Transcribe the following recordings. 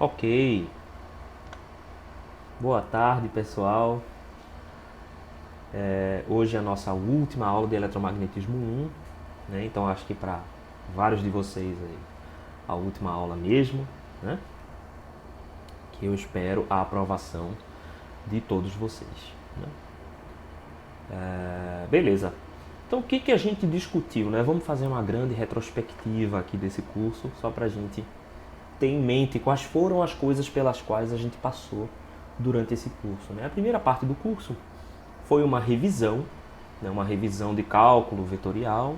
Ok. Boa tarde, pessoal. Hoje é a nossa última aula de eletromagnetismo 1, né? Então acho que para vários de vocês aí, a última aula mesmo, né? Que eu espero a aprovação de todos vocês, né? Beleza. Então o que a gente discutiu, né? Vamos fazer uma grande retrospectiva aqui desse curso, só para a gente ter em mente quais foram as coisas pelas quais a gente passou durante esse curso, né? A primeira parte do curso foi uma revisão, né? Uma revisão de cálculo vetorial,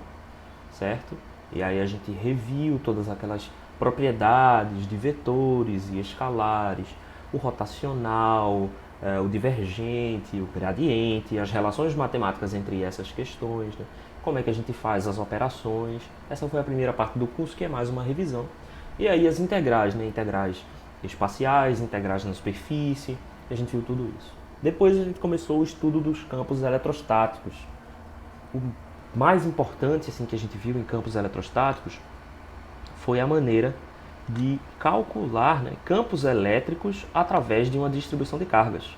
certo? E aí a gente reviu todas aquelas propriedades de vetores e escalares, o rotacional, o divergente, o gradiente, as relações matemáticas entre essas questões, né? Como é que a gente faz as operações. Essa foi a primeira parte do curso, que é mais uma revisão. E aí as integrais, né? Integrais espaciais, integrais na superfície, a gente viu tudo isso. Depois a gente começou o estudo dos campos eletrostáticos. O mais importante assim, que a gente viu em campos eletrostáticos foi a maneira de calcular, né, campos elétricos através de uma distribuição de cargas.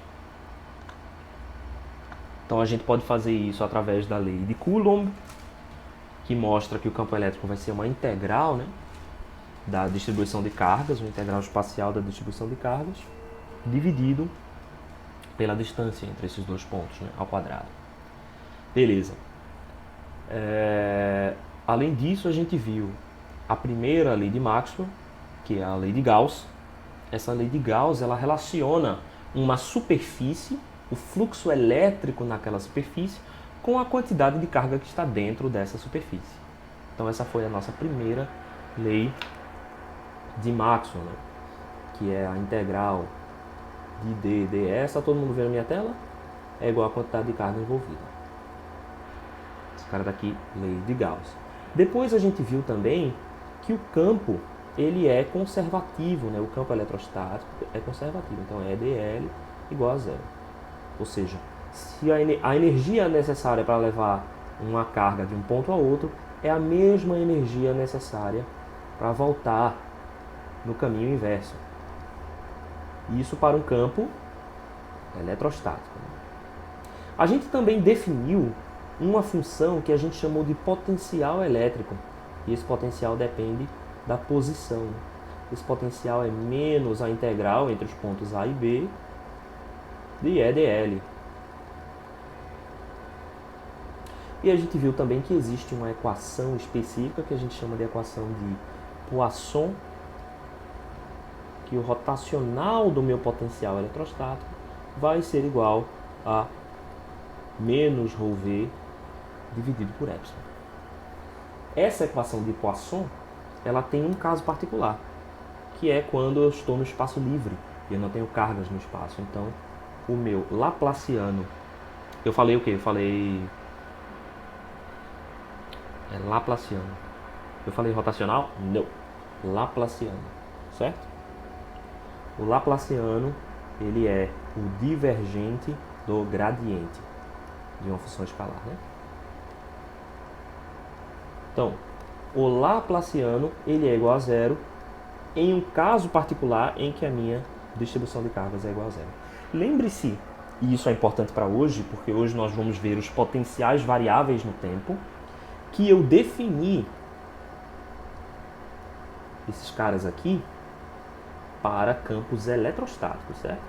Então a gente pode fazer isso através da lei de Coulomb, que mostra que o campo elétrico vai ser uma integral, né, da distribuição de cargas, uma integral espacial da distribuição de cargas, dividido pela distância entre esses dois pontos, né, ao quadrado. Beleza. Além disso, a gente viu a primeira lei de Maxwell, que é a lei de Gauss. Essa lei de Gauss ela relaciona uma superfície, o fluxo elétrico naquela superfície, com a quantidade de carga que está dentro dessa superfície. Então essa foi a nossa primeira lei de Maxwell, né? Que é a integral de d ds. Está todo mundo vendo a minha tela? É igual a quantidade de carga envolvida. Esse cara daqui, lei de Gauss. Depois a gente viu também que o campo ele é conservativo, né? O campo eletrostático é conservativo, então é dl igual a zero. Ou seja, se a energia necessária para levar uma carga de um ponto a outro é a mesma energia necessária para voltar no caminho inverso. Isso para um campo eletrostático. A gente também definiu uma função que a gente chamou de potencial elétrico. E esse potencial depende da posição. Esse potencial é menos a integral entre os pontos A e B de E dl. E a gente viu também que existe uma equação específica que a gente chama de equação de Poisson, que o rotacional do meu potencial eletrostático vai ser igual a menos ρV dividido por epsilon. Essa equação de Poisson ela tem um caso particular, que é quando eu estou no espaço livre e eu não tenho cargas no espaço. Então, o meu Laplaciano... Eu falei o quê? Eu falei... Laplaciano. Eu falei rotacional? Não. Laplaciano. Certo? O Laplaciano, ele é o divergente do gradiente de uma função escalar, né? Então, o Laplaciano ele é igual a zero em um caso particular em que a minha distribuição de cargas é igual a zero. Lembre-se, e isso é importante para hoje, porque hoje nós vamos ver os potenciais variáveis no tempo, que eu defini esses caras aqui para campos eletrostáticos, certo?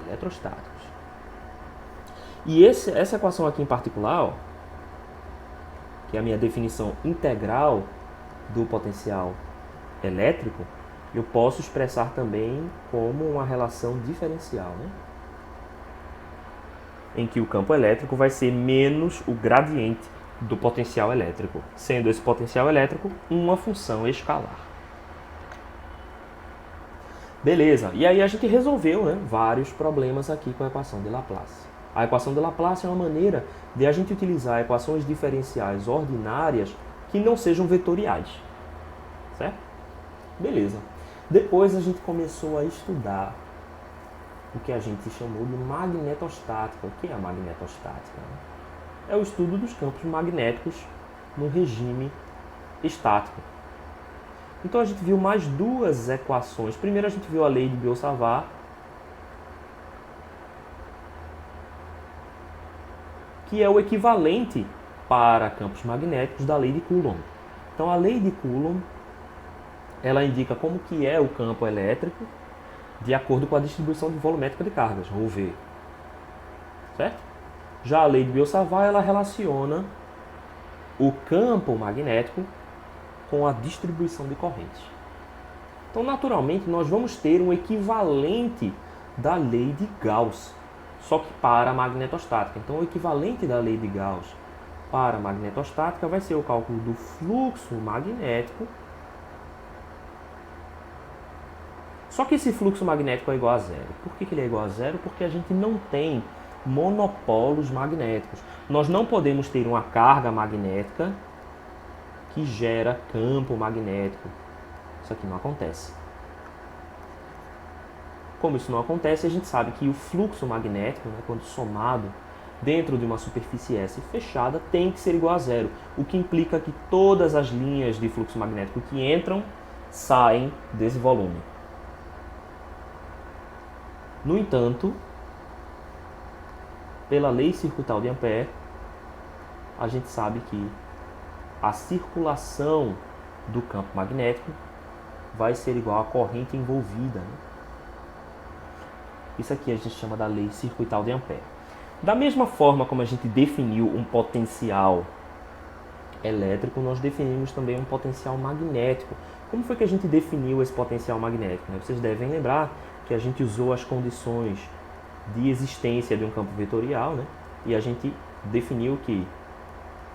Eletrostáticos. E essa equação aqui em particular, ó, que é a minha definição integral do potencial elétrico, eu posso expressar também como uma relação diferencial, né? Em que o campo elétrico vai ser menos o gradiente do potencial elétrico, sendo esse potencial elétrico uma função escalar. Beleza, e aí a gente resolveu, né, vários problemas aqui com a equação de Laplace. A equação de Laplace é uma maneira de a gente utilizar equações diferenciais ordinárias que não sejam vetoriais, certo? Beleza. Depois a gente começou a estudar o que a gente chamou de magnetostática. O que é a magnetostática? É o estudo dos campos magnéticos no regime estática. Então a gente viu mais duas equações. Primeiro a gente viu a lei de Biot-Savart, que é o equivalente para campos magnéticos da lei de Coulomb. Então a lei de Coulomb, ela indica como que é o campo elétrico de acordo com a distribuição volumétrica de cargas, ρV. Certo? Já a lei de Biot-Savart, ela relaciona o campo magnético com a distribuição de correntes. Então, naturalmente, nós vamos ter um equivalente da lei de Gauss, só que para a magnetostática. Então, o equivalente da lei de Gauss para a magnetostática vai ser o cálculo do fluxo magnético. Só que esse fluxo magnético é igual a zero. Por que ele é igual a zero? Porque a gente não tem monopolos magnéticos. Nós não podemos ter uma carga magnética que gera campo magnético. Isso aqui não acontece. Como isso não acontece, a gente sabe que o fluxo magnético, né, quando somado dentro de uma superfície S fechada, tem que ser igual a zero, o que implica que todas as linhas de fluxo magnético que entram saem desse volume. No entanto, pela lei circuital de Ampère, a gente sabe que a circulação do campo magnético vai ser igual à corrente envolvida, né? Isso aqui a gente chama da lei circuital de Ampère. Da mesma forma como a gente definiu um potencial elétrico, nós definimos também um potencial magnético. Como foi que a gente definiu esse potencial magnético? Vocês devem lembrar que a gente usou as condições de existência de um campo vetorial, né? E a gente definiu que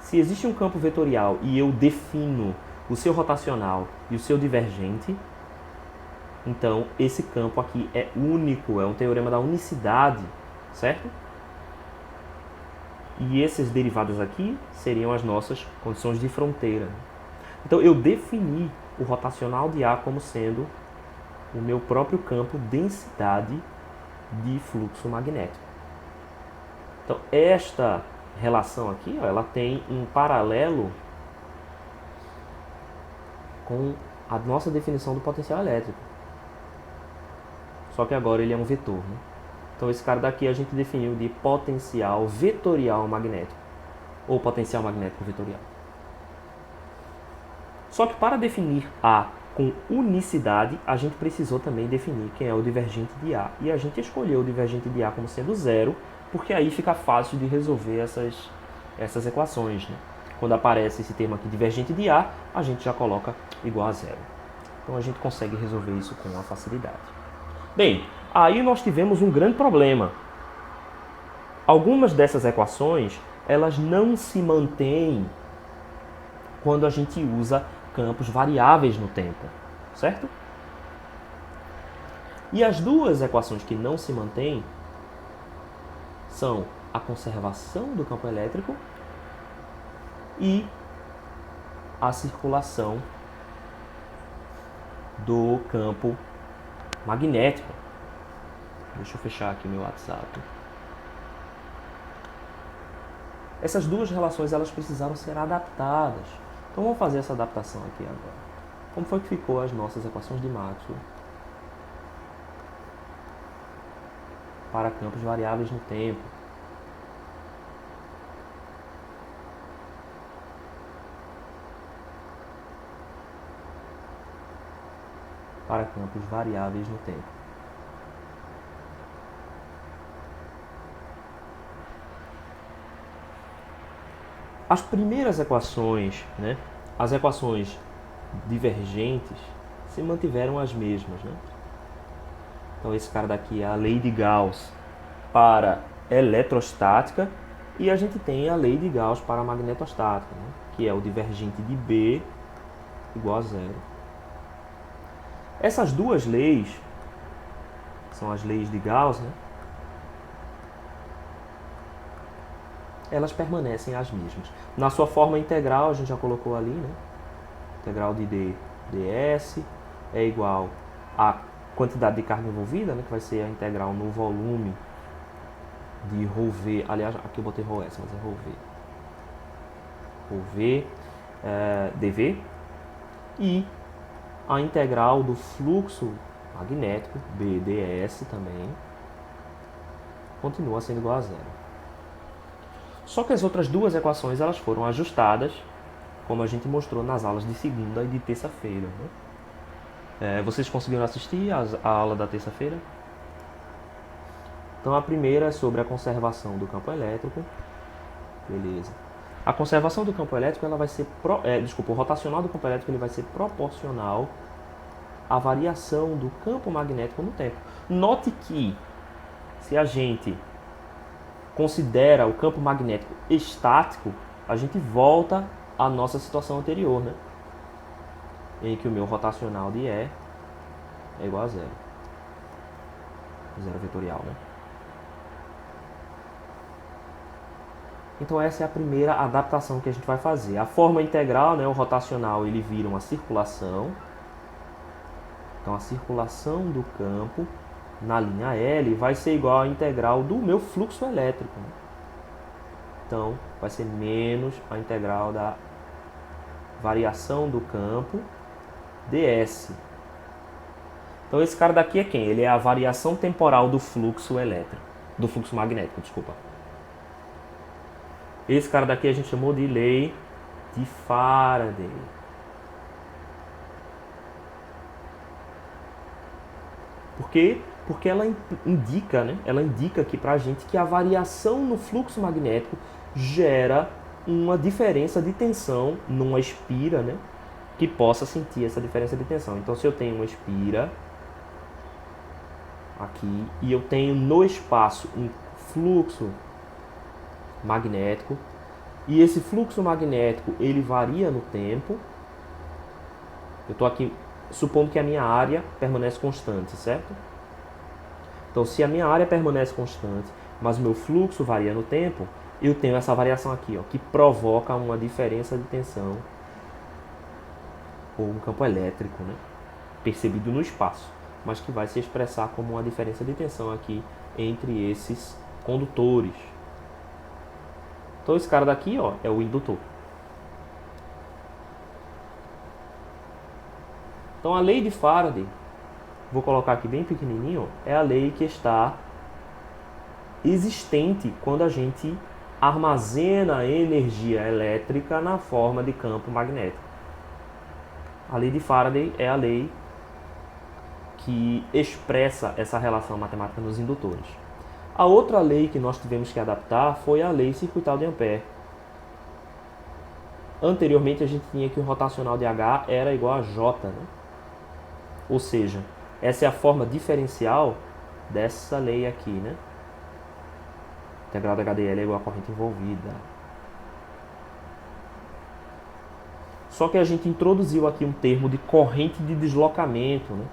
se existe um campo vetorial e eu defino o seu rotacional e o seu divergente, então esse campo aqui é único, é um teorema da unicidade, certo? E esses derivados aqui seriam as nossas condições de fronteira. Então eu defini o rotacional de A como sendo o meu próprio campo densidade de fluxo magnético. Então esta relação aqui, ó, ela tem um paralelo com a nossa definição do potencial elétrico. Só que agora ele é um vetor, né? Então esse cara daqui a gente definiu de potencial vetorial magnético, ou potencial magnético vetorial. Só que para definir A com unicidade, a gente precisou também definir quem é o divergente de A. E a gente escolheu o divergente de A como sendo zero, porque aí fica fácil de resolver essas equações, né? Quando aparece esse termo aqui, divergente de A, a gente já coloca igual a zero. Então a gente consegue resolver isso com uma facilidade. Bem, aí nós tivemos um grande problema. Algumas dessas equações, elas não se mantêm quando a gente usa campos variáveis no tempo, certo? E as duas equações que não se mantêm são a conservação do campo elétrico e a circulação do campo magnético. Deixa eu fechar aqui meu WhatsApp. Essas duas relações elas precisaram ser adaptadas. Então vamos fazer essa adaptação aqui agora. Como foi que ficou as nossas equações de Maxwell para campos variáveis no tempo? Para campos variáveis no tempo. As primeiras equações, né, as equações divergentes, se mantiveram as mesmas, né? Então esse cara daqui é a lei de Gauss para eletrostática e a gente tem a lei de Gauss para a magnetostática, né, que é o divergente de B igual a zero. Essas duas leis, são as leis de Gauss, né? Elas permanecem as mesmas. Na sua forma integral, a gente já colocou ali, né? Integral de D ds é igual à quantidade de carga envolvida, né? Que vai ser a integral no volume de ρV. Aliás, aqui eu botei ρs, mas é ρV. ρV dV E a integral do fluxo magnético, BdS também, continua sendo igual a zero. Só que as outras duas equações elas foram ajustadas, como a gente mostrou nas aulas de segunda e de terça-feira. Né? Vocês conseguiram assistir a aula da terça-feira? Então a primeira é sobre a conservação do campo elétrico. Beleza. A conservação do campo elétrico ela vai ser o rotacional do campo elétrico ele vai ser proporcional à variação do campo magnético no tempo. Note que se a gente considera o campo magnético estático, a gente volta à nossa situação anterior, né? Em que o meu rotacional de E é igual a zero. Zero vetorial, né? Então essa é a primeira adaptação que a gente vai fazer. A forma integral, né, o rotacional, ele vira uma circulação. Então a circulação do campo na linha L vai ser igual à integral do meu fluxo elétrico. Né? Então vai ser menos a integral da variação do campo ds. Então esse cara daqui é quem? Ele é a variação temporal do fluxo elétrico, do fluxo magnético, desculpa. Esse cara daqui a gente chamou de lei de Faraday. Por quê? Porque ela indica, né? Ela indica aqui pra gente que a variação no fluxo magnético gera uma diferença de tensão numa espira, né? Que possa sentir essa diferença de tensão. Então, se eu tenho uma espira aqui e eu tenho no espaço um fluxo magnético e esse fluxo magnético ele varia no tempo. Eu estou aqui supondo que a minha área permanece constante, certo? Então, se a minha área permanece constante, mas o meu fluxo varia no tempo, eu tenho essa variação aqui, ó, que provoca uma diferença de tensão ou um campo elétrico, né, percebido no espaço, mas que vai se expressar como uma diferença de tensão aqui entre esses condutores. Então esse cara daqui, ó, é o indutor. Então a lei de Faraday, vou colocar aqui bem pequenininho, é a lei que está existente quando a gente armazena energia elétrica na forma de campo magnético. A lei de Faraday é a lei que expressa essa relação matemática nos indutores. A outra lei que nós tivemos que adaptar foi a lei circuital de Ampère. Anteriormente a gente tinha que o rotacional de H era igual a J, né? Ou seja, essa é a forma diferencial dessa lei aqui, né? Integral da HDL é igual a corrente envolvida. Só que a gente introduziu aqui um termo de corrente de deslocamento, né?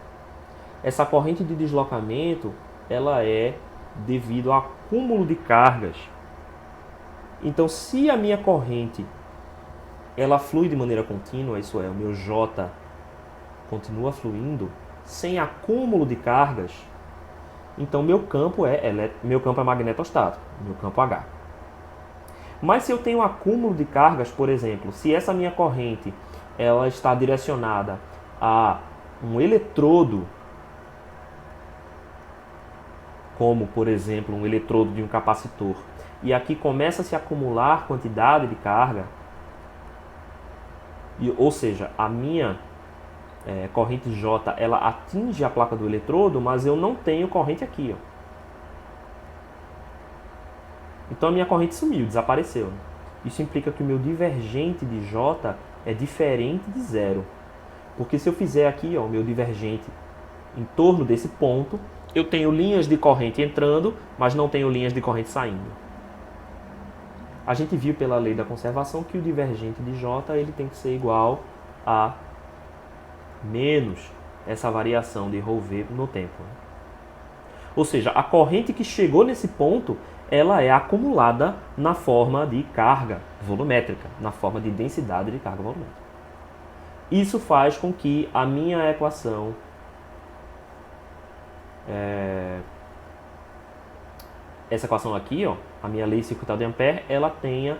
Essa corrente de deslocamento, ela é devido ao acúmulo de cargas. Então, se a minha corrente ela flui de maneira contínua, isso é, o meu J continua fluindo sem acúmulo de cargas, então meu campo é magnetostático, meu campo H. Mas se eu tenho acúmulo de cargas, por exemplo, se essa minha corrente ela está direcionada a um eletrodo, como por exemplo um eletrodo de um capacitor, e aqui começa a se acumular quantidade de carga, ou seja, a minha corrente J ela atinge a placa do eletrodo, mas eu não tenho corrente aqui, ó. Então a minha corrente sumiu, desapareceu, né? Isso implica que o meu divergente de J é diferente de zero. Porque se eu fizer aqui, ó, o meu divergente em torno desse ponto, eu tenho linhas de corrente entrando, mas não tenho linhas de corrente saindo. A gente viu pela lei da conservação que o divergente de J ele tem que ser igual a menos essa variação de ρV no tempo. Ou seja, a corrente que chegou nesse ponto, ela é acumulada na forma de carga volumétrica, na forma de densidade de carga volumétrica. Isso faz com que a minha equação essa equação aqui, ó, a minha lei circuital de Ampère, ela tenha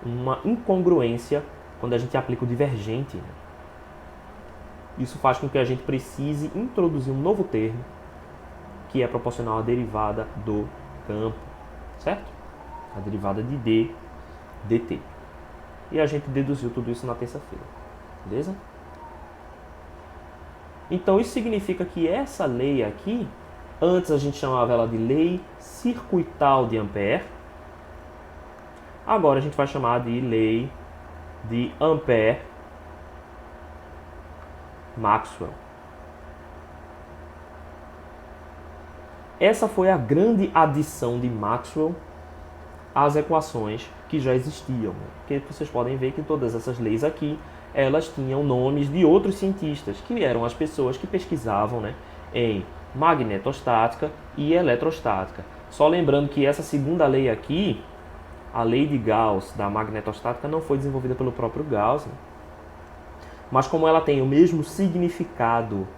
uma incongruência quando a gente aplica o divergente. Isso faz com que a gente precise introduzir um novo termo, que é proporcional à derivada do campo, certo? A derivada de D, dt. E a gente deduziu tudo isso na terça-feira, beleza? Então isso significa que essa lei aqui, antes a gente chamava ela de lei circuital de Ampère, agora a gente vai chamar de lei de Ampère-Maxwell. Essa foi a grande adição de Maxwell às equações que já existiam. Porque vocês podem ver que todas essas leis aqui, elas tinham nomes de outros cientistas, que eram as pessoas que pesquisavam, né, em magnetostática e eletrostática. Só lembrando que essa segunda lei aqui, a lei de Gauss da magnetostática, não foi desenvolvida pelo próprio Gauss, né? Mas como ela tem o mesmo significado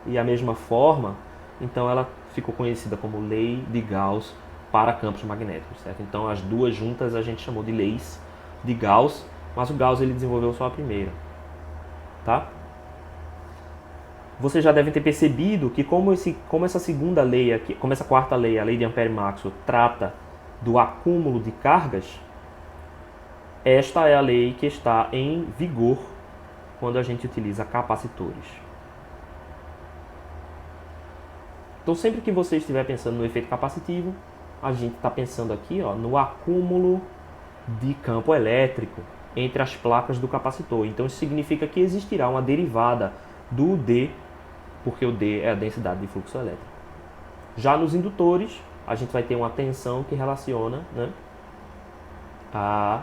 e a mesma forma, então ela ficou conhecida como lei de Gauss para campos magnéticos, certo? Então as duas juntas a gente chamou de leis de Gauss, mas o Gauss ele desenvolveu só a primeira, tá? Vocês já devem ter percebido que como essa segunda lei aqui, como essa quarta lei, a lei de Ampère-Maxwell, trata do acúmulo de cargas, esta é a lei que está em vigor quando a gente utiliza capacitores. Então sempre que você estiver pensando no efeito capacitivo, a gente está pensando aqui, ó, no acúmulo de campo elétrico entre as placas do capacitor. Então isso significa que existirá uma derivada do D, porque o D é a densidade de fluxo elétrico. Já nos indutores, a gente vai ter uma tensão que relaciona, né, a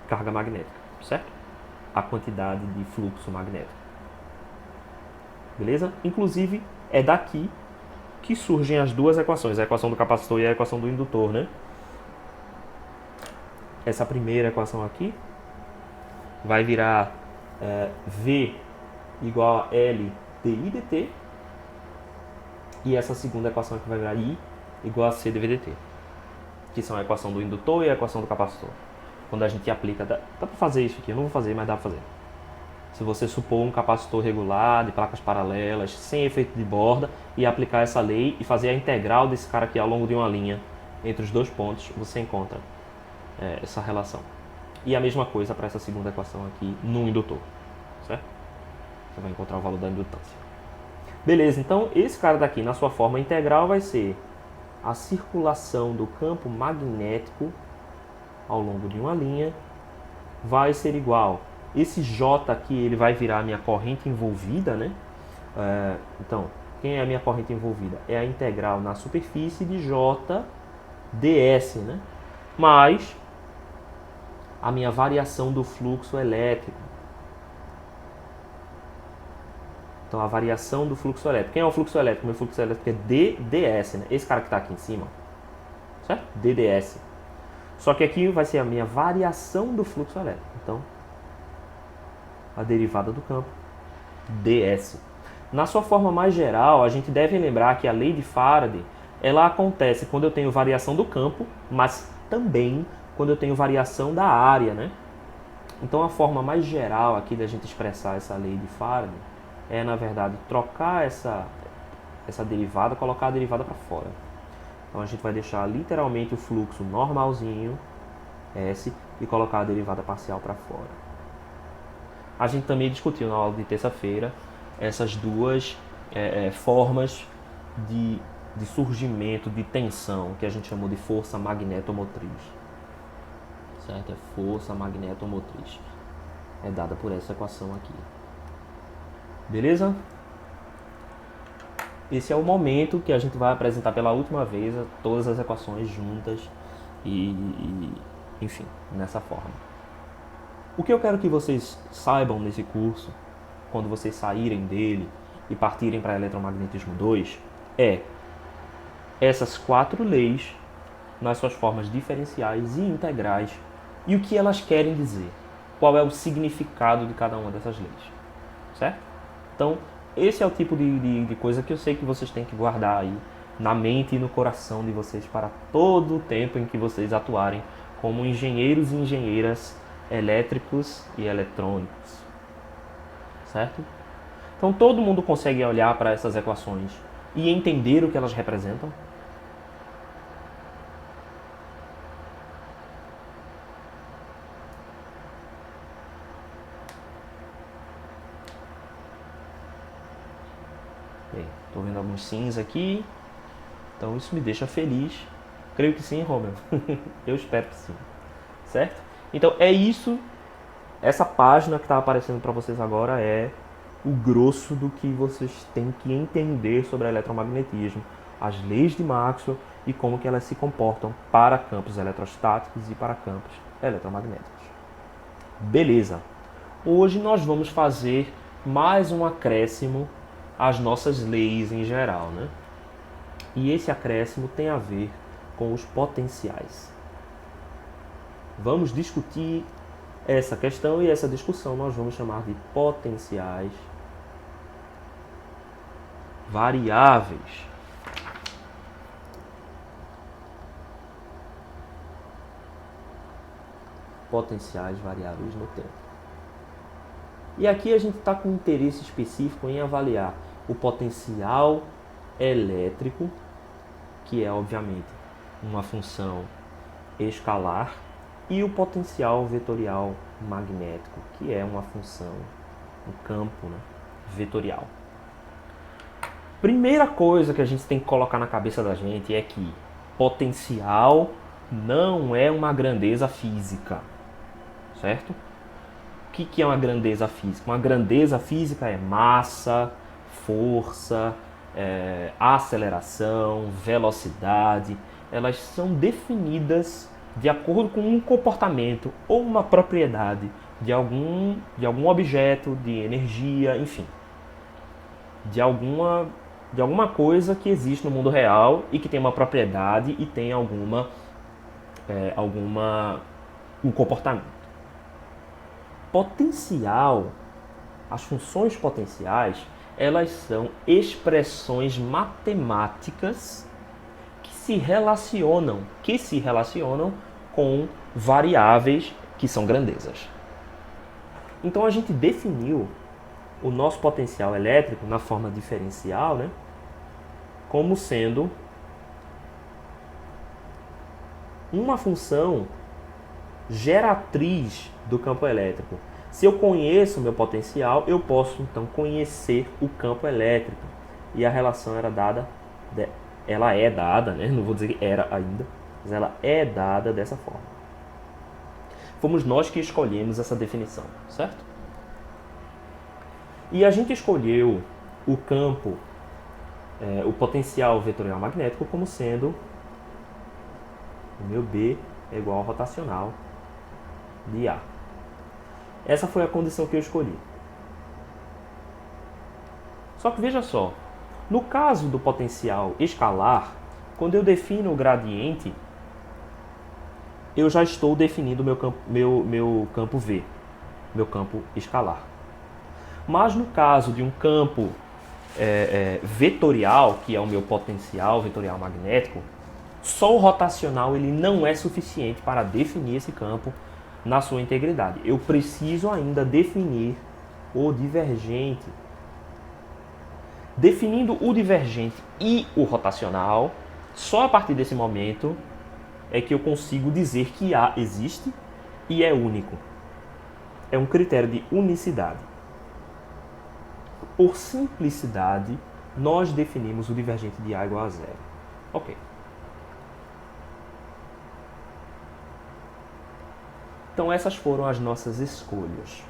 carga magnética, certo? A quantidade de fluxo magnético. Beleza? Inclusive, é daqui que surgem as duas equações, a equação do capacitor e a equação do indutor, né? Essa primeira equação aqui vai virar V igual a L dI dt, e essa segunda equação aqui vai virar I igual a C dV dt, que são a equação do indutor e a equação do capacitor. Quando a gente aplica, dá para fazer isso aqui, eu não vou fazer, mas dá para fazer. Se você supor um capacitor regular de placas paralelas, sem efeito de borda, e aplicar essa lei e fazer a integral desse cara aqui ao longo de uma linha entre os dois pontos, você encontra essa relação. E a mesma coisa para essa segunda equação aqui no indutor, certo? Você vai encontrar o valor da indutância. Beleza, então esse cara daqui, na sua forma integral, vai ser a circulação do campo magnético ao longo de uma linha, vai ser igual. Esse J aqui, ele vai virar a minha corrente envolvida, né? Então, quem é a minha corrente envolvida? É a integral na superfície de J ds, né? Mais a minha variação do fluxo elétrico. Então, a variação do fluxo elétrico. Quem é o fluxo elétrico? Meu fluxo elétrico é dds, né? Esse cara que está aqui em cima, certo? dds. Só que aqui vai ser a minha variação do fluxo elétrico. Então, a derivada do campo, ds. Na sua forma mais geral, a gente deve lembrar que a lei de Faraday, ela acontece quando eu tenho variação do campo, mas também quando eu tenho variação da área, né? Então a forma mais geral aqui da gente expressar essa lei de Faraday é, na verdade, trocar essa derivada, colocar a derivada para fora. Então a gente vai deixar literalmente o fluxo normalzinho, S, e colocar a derivada parcial para fora. A gente também discutiu na aula de terça-feira essas duas formas de surgimento de tensão, que a gente chamou de força magnetomotriz. Certo? É força magnetomotriz. É dada por essa equação aqui. Beleza? Esse é o momento que a gente vai apresentar pela última vez todas as equações juntas enfim, nessa forma. O que eu quero que vocês saibam nesse curso, quando vocês saírem dele e partirem para Eletromagnetismo 2, é essas 4 leis nas suas formas diferenciais e integrais e o que elas querem dizer. Qual é o significado de cada uma dessas leis. Certo? Então, esse é o tipo de coisa que eu sei que vocês têm que guardar aí na mente e no coração de vocês para todo o tempo em que vocês atuarem como engenheiros e engenheiras elétricos e eletrônicos. certo? Então todo mundo consegue olhar para essas equações e entender o que elas representam? Estou vendo alguns sims aqui, então isso me deixa feliz. Creio que sim, Romeu. Eu espero que sim, certo? Então é isso, essa página que está aparecendo para vocês agora é o grosso do que vocês têm que entender sobre eletromagnetismo, as leis de Maxwell e como que elas se comportam para campos eletrostáticos e para campos eletromagnéticos. Beleza. Hoje nós vamos fazer mais um acréscimo às nossas leis em geral, né? E esse acréscimo tem a ver com os potenciais. Vamos discutir essa questão e essa discussão nós vamos chamar de potenciais variáveis. Potenciais variáveis no tempo. E aqui a gente está com interesse específico em avaliar o potencial elétrico, que é obviamente uma função escalar, e o potencial vetorial magnético, que é uma função, um campo, né, vetorial. Primeira coisa que a gente tem que colocar na cabeça da gente é que potencial não é uma grandeza física, certo? O que é uma grandeza física? Uma grandeza física é massa, força, aceleração, velocidade. Elas são definidas de acordo com um comportamento ou uma propriedade de algum objeto, de energia, enfim. De alguma coisa que existe no mundo real e que tem uma propriedade e tem um comportamento. Potencial, as funções potenciais, elas são expressões matemáticas que se relacionam com variáveis que são grandezas. Então a gente definiu o nosso potencial elétrico na forma diferencial, né, como sendo uma função geratriz do campo elétrico. Se eu conheço o meu potencial, eu posso então conhecer o campo elétrico. E a relação ela é dada, né? Não vou dizer que era ainda, mas ela é dada dessa forma. Fomos nós que escolhemos essa definição, certo? E a gente escolheu o campo, o potencial vetorial magnético como sendo o meu B é igual ao rotacional de A. Essa foi a condição que eu escolhi. Só que veja só, no caso do potencial escalar, quando eu defino o gradiente, eu já estou definindo meu campo V, meu campo escalar. Mas no caso de um campo vetorial, que é o meu potencial vetorial magnético, só o rotacional ele não é suficiente para definir esse campo na sua integridade. Eu preciso ainda definir o divergente. Definindo o divergente e o rotacional, só a partir desse momento é que eu consigo dizer que A existe e é único. É um critério de unicidade. Por simplicidade, nós definimos o divergente de A igual a zero. Ok. Então essas foram as nossas escolhas.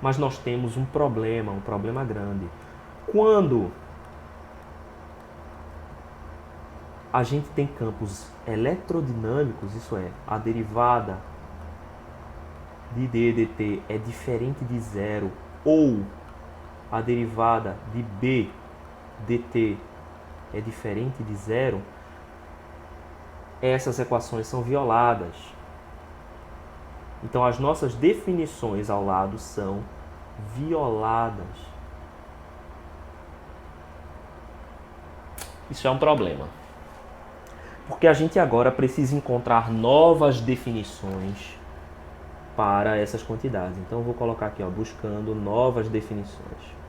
Mas nós temos um problema grande. Quando a gente tem campos eletrodinâmicos, isso é, a derivada de d dt é diferente de zero, ou a derivada de b dt é diferente de zero, essas equações são violadas. Então as nossas definições ao lado são violadas. Isso é um problema. Porque a gente agora precisa encontrar novas definições para essas quantidades. Então eu vou colocar aqui, ó, buscando novas definições.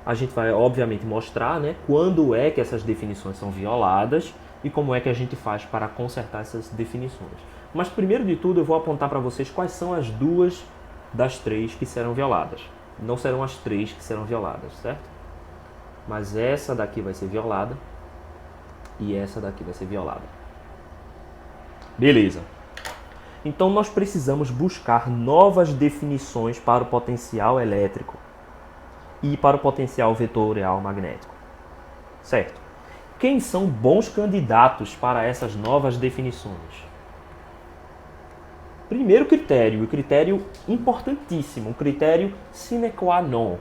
A gente vai, obviamente, mostrar, né, quando é que essas definições são violadas e como é que a gente faz para consertar essas definições. Mas, primeiro de tudo, eu vou apontar para vocês quais são as duas das três que serão violadas. Não serão as três que serão violadas, certo? Mas essa daqui vai ser violada e essa daqui vai ser violada. Beleza. Então, nós precisamos buscar novas definições para o potencial elétrico e para o potencial vetorial magnético. Certo? Quem são bons candidatos para essas novas definições? Primeiro critério, e critério importantíssimo, um critério sine qua non,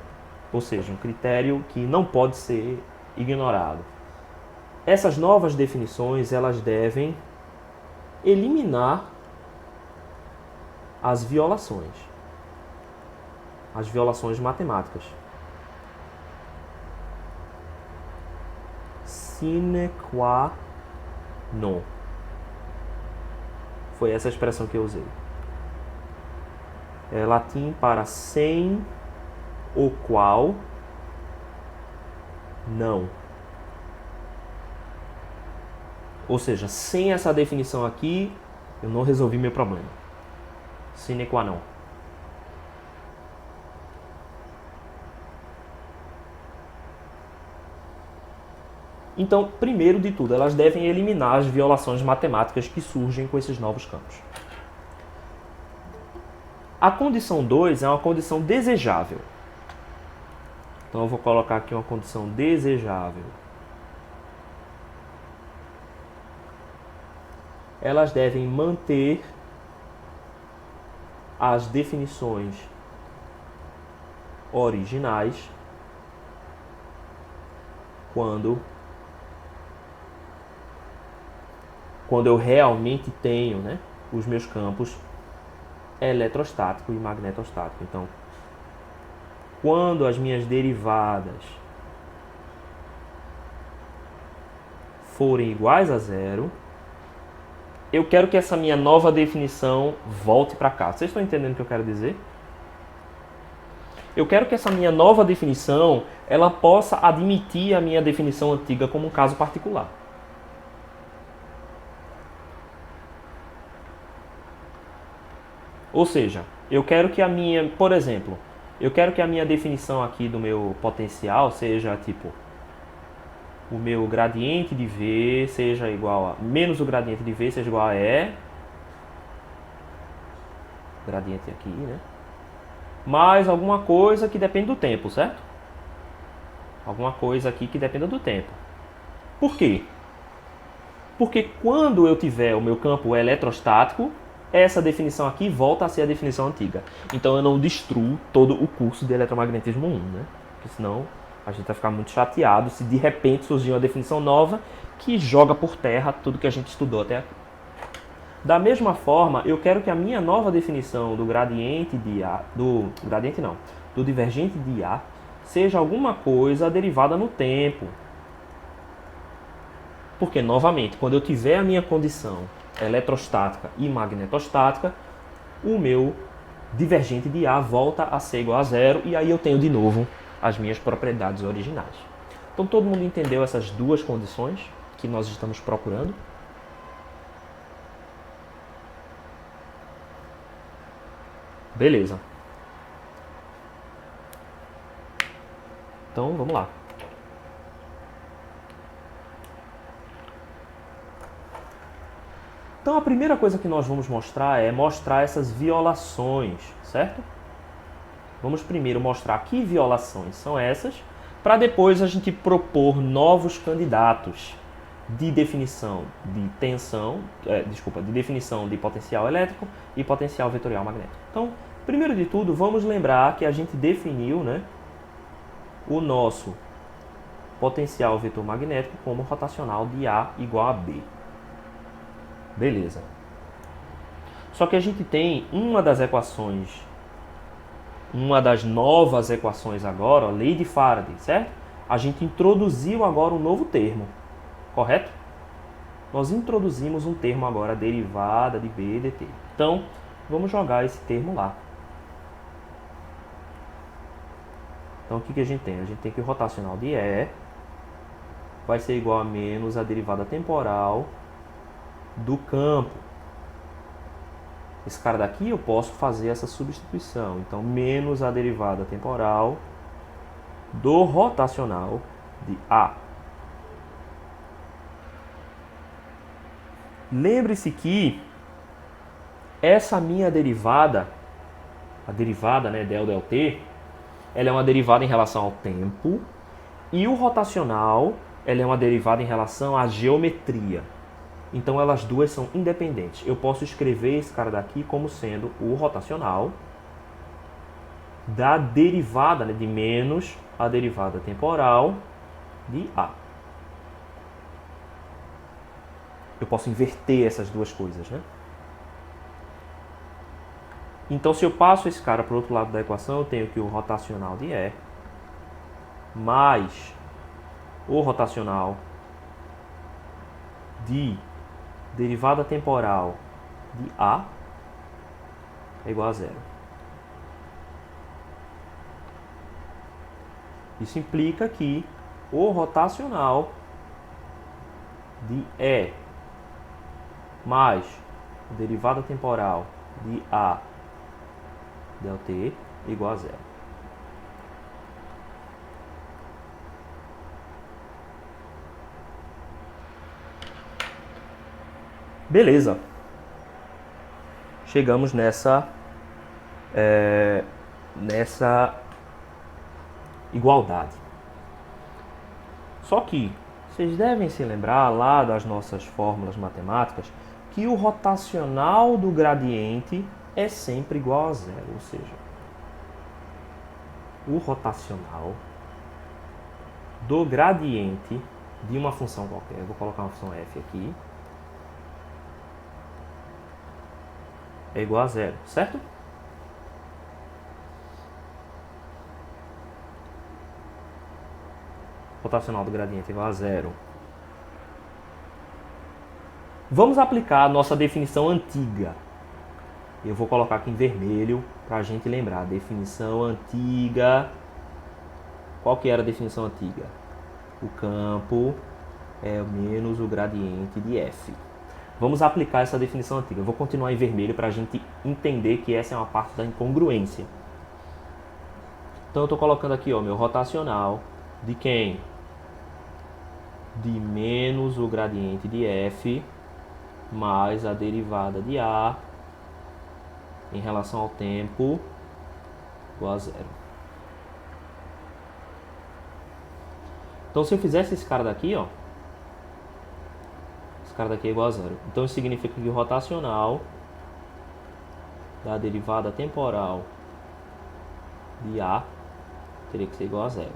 ou seja, um critério que não pode ser ignorado. Essas novas definições, elas devem eliminar as violações matemáticas. Sine qua non. Foi essa a expressão que eu usei. É latim para sem o qual não. Ou seja, sem essa definição aqui, eu não resolvi meu problema. Sine qua non. Então, primeiro de tudo, elas devem eliminar as violações matemáticas que surgem com esses novos campos. A condição 2 é uma condição desejável. Então, eu vou colocar aqui uma condição desejável. Elas devem manter as definições originais quando eu realmente tenho, né, os meus campos eletrostático e magnetostático. Então, quando as minhas derivadas forem iguais a zero, eu quero que essa minha nova definição volte para cá. Vocês estão entendendo o que eu quero dizer? Eu quero que essa minha nova definição, ela possa admitir a minha definição antiga como um caso particular. Ou seja, eu quero que a minha, por exemplo, eu quero que a minha definição aqui do meu potencial seja tipo o meu gradiente de V seja igual a menos o gradiente de V seja igual a E, gradiente aqui, né? Mais alguma coisa que depende do tempo, certo? Alguma coisa aqui que dependa do tempo. Por quê? Porque quando eu tiver o meu campo eletrostático, essa definição aqui volta a ser a definição antiga. Então eu não destruo todo o curso de eletromagnetismo 1, né? Porque senão a gente vai ficar muito chateado se de repente surgir uma definição nova que joga por terra tudo que a gente estudou até aqui. Da mesma forma, eu quero que a minha nova definição do gradiente de A, do divergente de A, seja alguma coisa derivada no tempo. Porque, novamente, quando eu tiver a minha condição eletrostática e magnetostática, o meu divergente de A volta a ser igual a zero e aí eu tenho de novo as minhas propriedades originais. Então todo mundo entendeu essas duas condições que nós estamos procurando? Beleza. Então vamos lá. Então a primeira coisa que nós vamos mostrar é mostrar essas violações, certo? Vamos primeiro mostrar que violações são essas, para depois a gente propor novos candidatos de definição de tensão, de definição de potencial elétrico e potencial vetorial magnético. Então, primeiro de tudo, vamos lembrar que a gente definiu, né, o nosso potencial vetor magnético como rotacional de A igual a B. Beleza. Só que a gente tem uma das novas equações agora, a lei de Faraday, certo? A gente introduziu agora um novo termo, correto? nós introduzimos um termo agora, derivada de B dt. Então, vamos jogar esse termo lá. Então, o que a gente tem? A gente tem que o rotacional de E vai ser igual a menos a derivada temporal do campo. Esse cara daqui eu posso fazer essa substituição. Então, menos a derivada temporal do rotacional de A. Lembre-se que essa minha derivada, a derivada, né, del del t, ela é uma derivada em relação ao tempo, e o rotacional, ela é uma derivada em relação à geometria. Então elas duas são independentes. Eu posso escrever esse cara daqui como sendo o rotacional da derivada, né, de menos a derivada temporal de A. Eu posso inverter essas duas coisas, né? Então, se eu passo esse cara para o outro lado da equação, eu tenho que o rotacional de E mais o rotacional de derivada temporal de A é igual a zero. Isso implica que o rotacional de E mais a derivada temporal de A del t igual a zero. Beleza. Chegamos nessa igualdade. Só que vocês devem se lembrar lá das nossas fórmulas matemáticas que o rotacional do gradiente é sempre igual a zero, ou seja, o rotacional do gradiente de uma função qualquer, vou colocar uma função f aqui, é igual a zero, certo? Rotacional do gradiente é igual a zero. Vamos aplicar a nossa definição antiga. Eu vou colocar aqui em vermelho para a gente lembrar. Definição antiga. Qual que era a definição antiga? O campo é menos o gradiente de f. Vamos aplicar essa definição antiga. Eu vou continuar em vermelho para a gente entender que essa é uma parte da incongruência. Então eu estou colocando aqui, ó, meu rotacional de quem? De menos o gradiente de f mais a derivada de a em relação ao tempo igual a zero. Então, se eu fizesse esse cara daqui, ó, esse cara daqui é igual a zero. Então, isso significa que o rotacional da derivada temporal de a teria que ser igual a zero.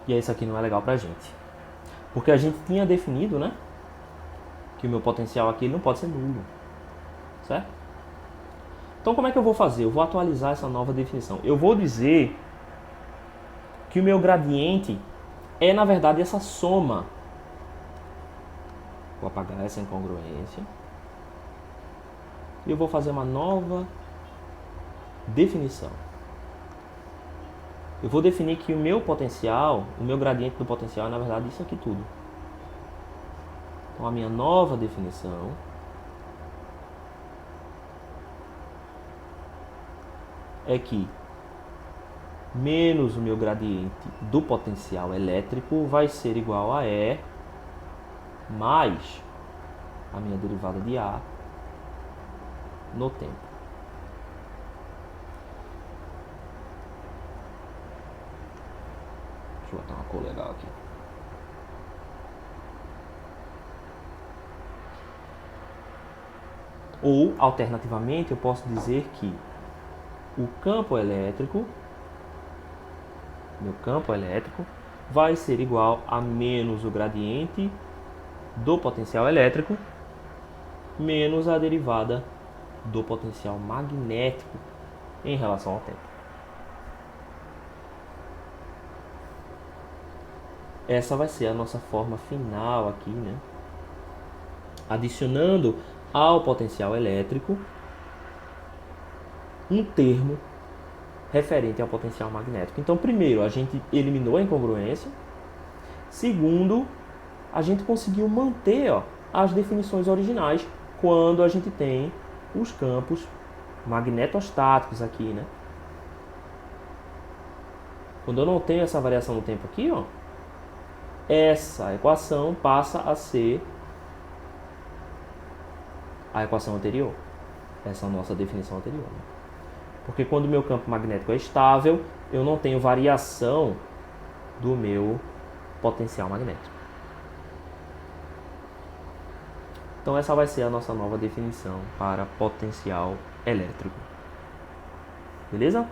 E aí, isso aqui não é legal pra gente. Porque a gente tinha definido, né, que o meu potencial aqui não pode ser nulo, certo? Então, como é que eu vou fazer? Eu vou atualizar essa nova definição. Eu vou dizer que o meu gradiente é, na verdade, essa soma. Vou apagar essa incongruência. E eu vou fazer uma nova definição. Eu vou definir que o meu potencial, o meu gradiente do potencial é, na verdade, isso aqui tudo. Então, a minha nova definição é que menos o meu gradiente do potencial elétrico vai ser igual a E mais a minha derivada de A no tempo. Deixa eu botar uma cor legal aqui. Ou, alternativamente, eu posso dizer que o campo elétrico, meu campo elétrico, vai ser igual a menos o gradiente do potencial elétrico menos a derivada do potencial magnético em relação ao tempo. essa vai ser a nossa forma final aqui, né? Adicionando ao potencial elétrico um termo referente ao potencial magnético. Então, primeiro, a gente eliminou a incongruência. Segundo, a gente conseguiu manter, ó, as definições originais quando a gente tem os campos magnetostáticos aqui, né? Quando eu não tenho essa variação no tempo aqui, ó, essa equação passa a ser a equação anterior. Essa é a nossa definição anterior, né? Porque quando o meu campo magnético é estável, eu não tenho variação do meu potencial magnético. Então essa vai ser a nossa nova definição para potencial elétrico. Beleza?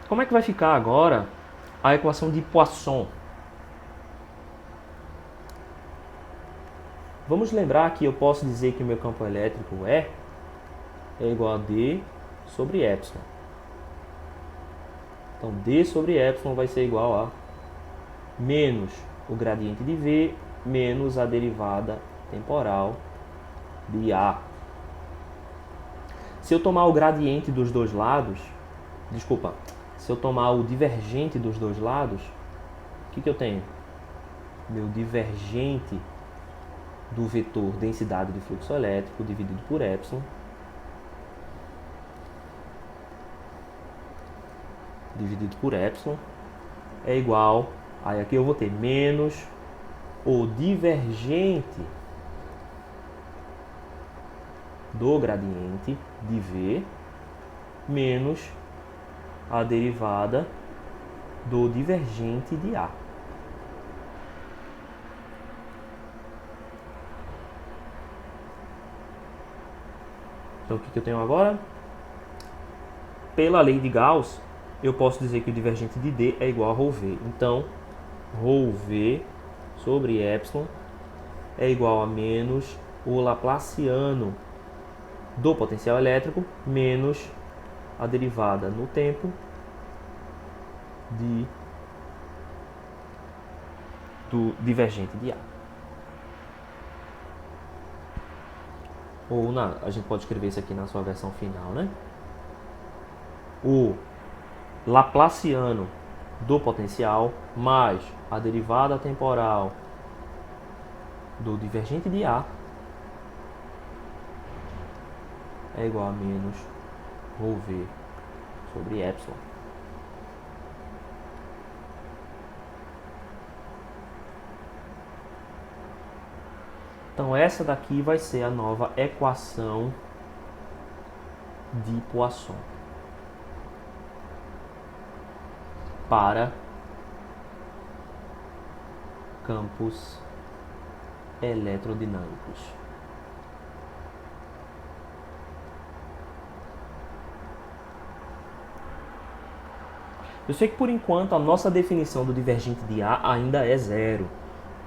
Como é que vai ficar agora a equação de Poisson? Vamos lembrar que eu posso dizer que o meu campo elétrico é igual a D sobre epsilon. Então, D sobre epsilon vai ser igual a menos o gradiente de V menos a derivada temporal de A. Se eu tomar o gradiente dos dois lados, se eu tomar o divergente dos dois lados, o que eu tenho? Meu divergente do vetor densidade de fluxo elétrico dividido por epsilon é igual, aí aqui eu vou ter menos o divergente do gradiente de V menos a derivada do divergente de A. Então o que eu tenho agora? Pela lei de Gauss, eu posso dizer que o divergente de D é igual a ρV. Então, ρV sobre epsilon é igual a menos o laplaciano do potencial elétrico menos a derivada no tempo do divergente de A. Ou a gente pode escrever isso aqui na sua versão final, né? O laplaciano do potencial mais a derivada temporal do divergente de A é igual a menos ρV sobre epsilon. Então essa daqui vai ser a nova equação de Poisson para campos eletrodinâmicos. Eu sei que por enquanto a nossa definição do divergente de A ainda é zero,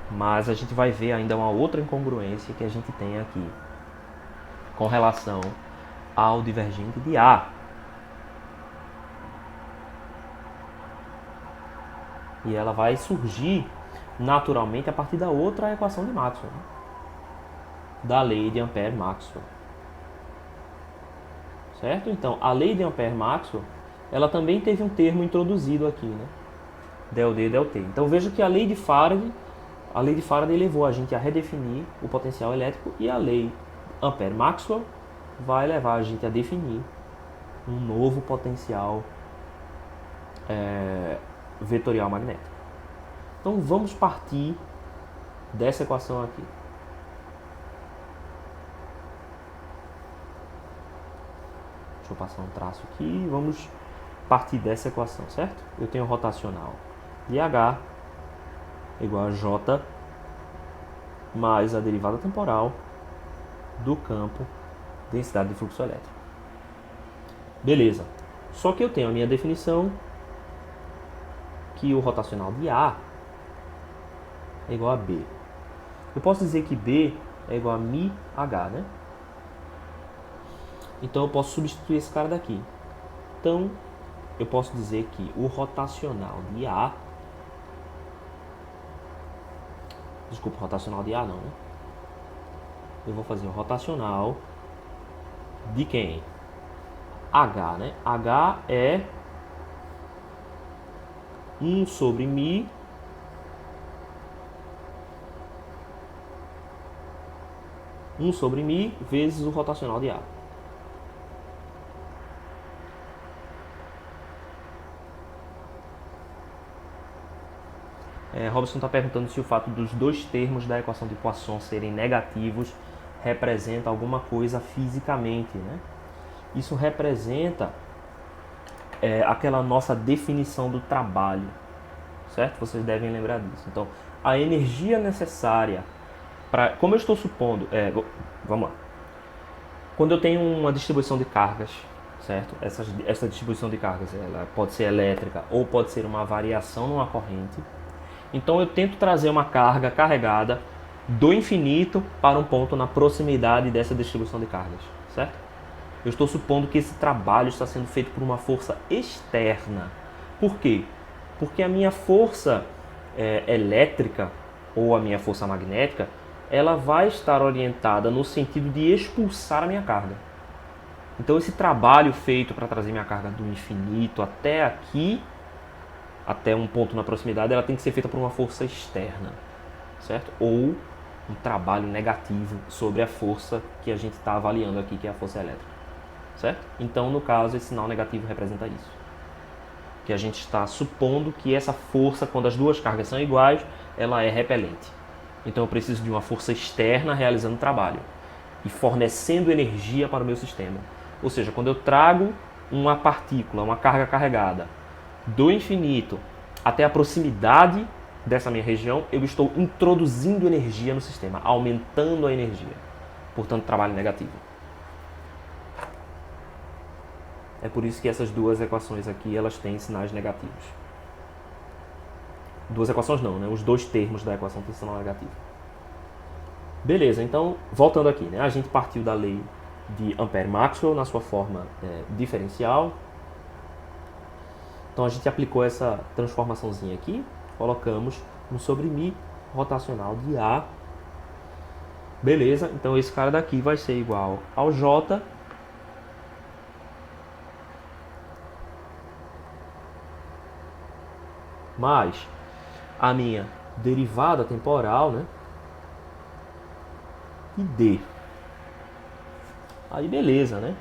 mas a gente vai ver ainda uma outra incongruência que a gente tem aqui com relação ao divergente de A. E ela vai surgir naturalmente a partir da outra equação de Maxwell, né? Da lei de Ampère-Maxwell. Certo? Então, a lei de Ampère-Maxwell, ela também teve um termo introduzido aqui, né? Del D, del T. Então veja que a lei de Faraday levou a gente a redefinir o potencial elétrico e a lei Ampère-Maxwell vai levar a gente a definir um novo potencial vetorial magnético. Então vamos partir dessa equação aqui. Deixa eu passar um traço aqui. Vamos partir dessa equação, certo? Eu tenho rotacional de H igual a J mais a derivada temporal do campo densidade de fluxo elétrico. Beleza. Só que eu tenho a minha definição que o rotacional de A é igual a B. Eu posso dizer que B é igual a μH, né? Então eu posso substituir esse cara daqui. Então eu posso dizer que o rotacional de A... Desculpa, rotacional de A não, né? Eu vou fazer o rotacional de quem? H, né? H é 1 sobre μ vezes o rotacional de A. Robson está perguntando se o fato dos dois termos da equação de Poisson serem negativos representa alguma coisa fisicamente, né? Isso representa aquela nossa definição do trabalho, certo? Vocês devem lembrar disso. Então, a energia necessária para... Como eu estou supondo... vamos lá. Quando eu tenho uma distribuição de cargas, certo? Essa distribuição de cargas ela pode ser elétrica ou pode ser uma variação numa corrente. Então, eu tento trazer uma carga carregada do infinito para um ponto na proximidade dessa distribuição de cargas, certo? Eu estou supondo que esse trabalho está sendo feito por uma força externa. Por quê? Porque a minha força elétrica ou a minha força magnética, ela vai estar orientada no sentido de expulsar a minha carga. Então esse trabalho feito para trazer minha carga do infinito até aqui, até um ponto na proximidade, ela tem que ser feita por uma força externa, certo? Ou um trabalho negativo sobre a força que a gente está avaliando aqui, que é a força elétrica. Certo? Então, no caso, esse sinal negativo representa isso. Que a gente está supondo que essa força, quando as duas cargas são iguais, ela é repelente. Então, eu preciso de uma força externa realizando o trabalho e fornecendo energia para o meu sistema. Ou seja, quando eu trago uma partícula, uma carga carregada, do infinito até a proximidade dessa minha região, eu estou introduzindo energia no sistema, aumentando a energia. Portanto, trabalho negativo. É por isso que essas duas equações aqui, elas têm sinais negativos. Duas equações não, né? Os dois termos da equação têm sinal negativo. Beleza, então, voltando aqui, né? A gente partiu da lei de Ampère-Maxwell na sua forma diferencial. Então, a gente aplicou essa transformaçãozinha aqui. Colocamos no sobre μ rotacional de A. Beleza, então esse cara daqui vai ser igual ao J mais a minha derivada temporal, né, e D. Aí beleza, né?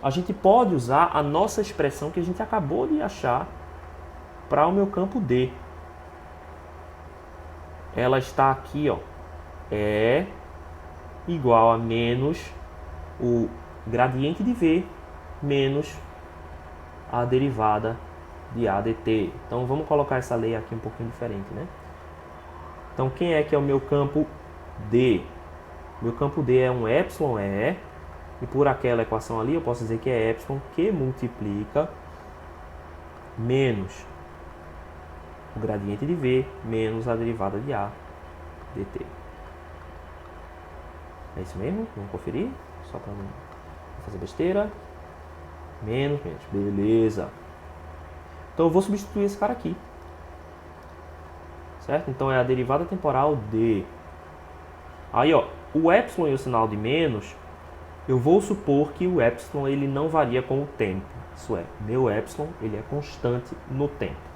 A gente pode usar a nossa expressão que a gente acabou de achar para o meu campo D. Ela está aqui, ó, é igual a menos o gradiente de V menos a derivada de A dt. Então vamos colocar essa lei aqui um pouquinho diferente, né? Então quem é que é o meu campo D? Meu campo D é um epsilon E, e por aquela equação ali eu posso dizer que é epsilon que multiplica menos o gradiente de V menos a derivada de A dt. É isso mesmo? Vamos conferir? Só para não fazer besteira. Menos. Beleza. Então eu vou substituir esse cara aqui. Certo? Então é a derivada temporal de... Aí, ó, o epsilon e o sinal de menos, eu vou supor que o epsilon ele não varia com o tempo. Isso é, meu epsilon ele é constante no tempo.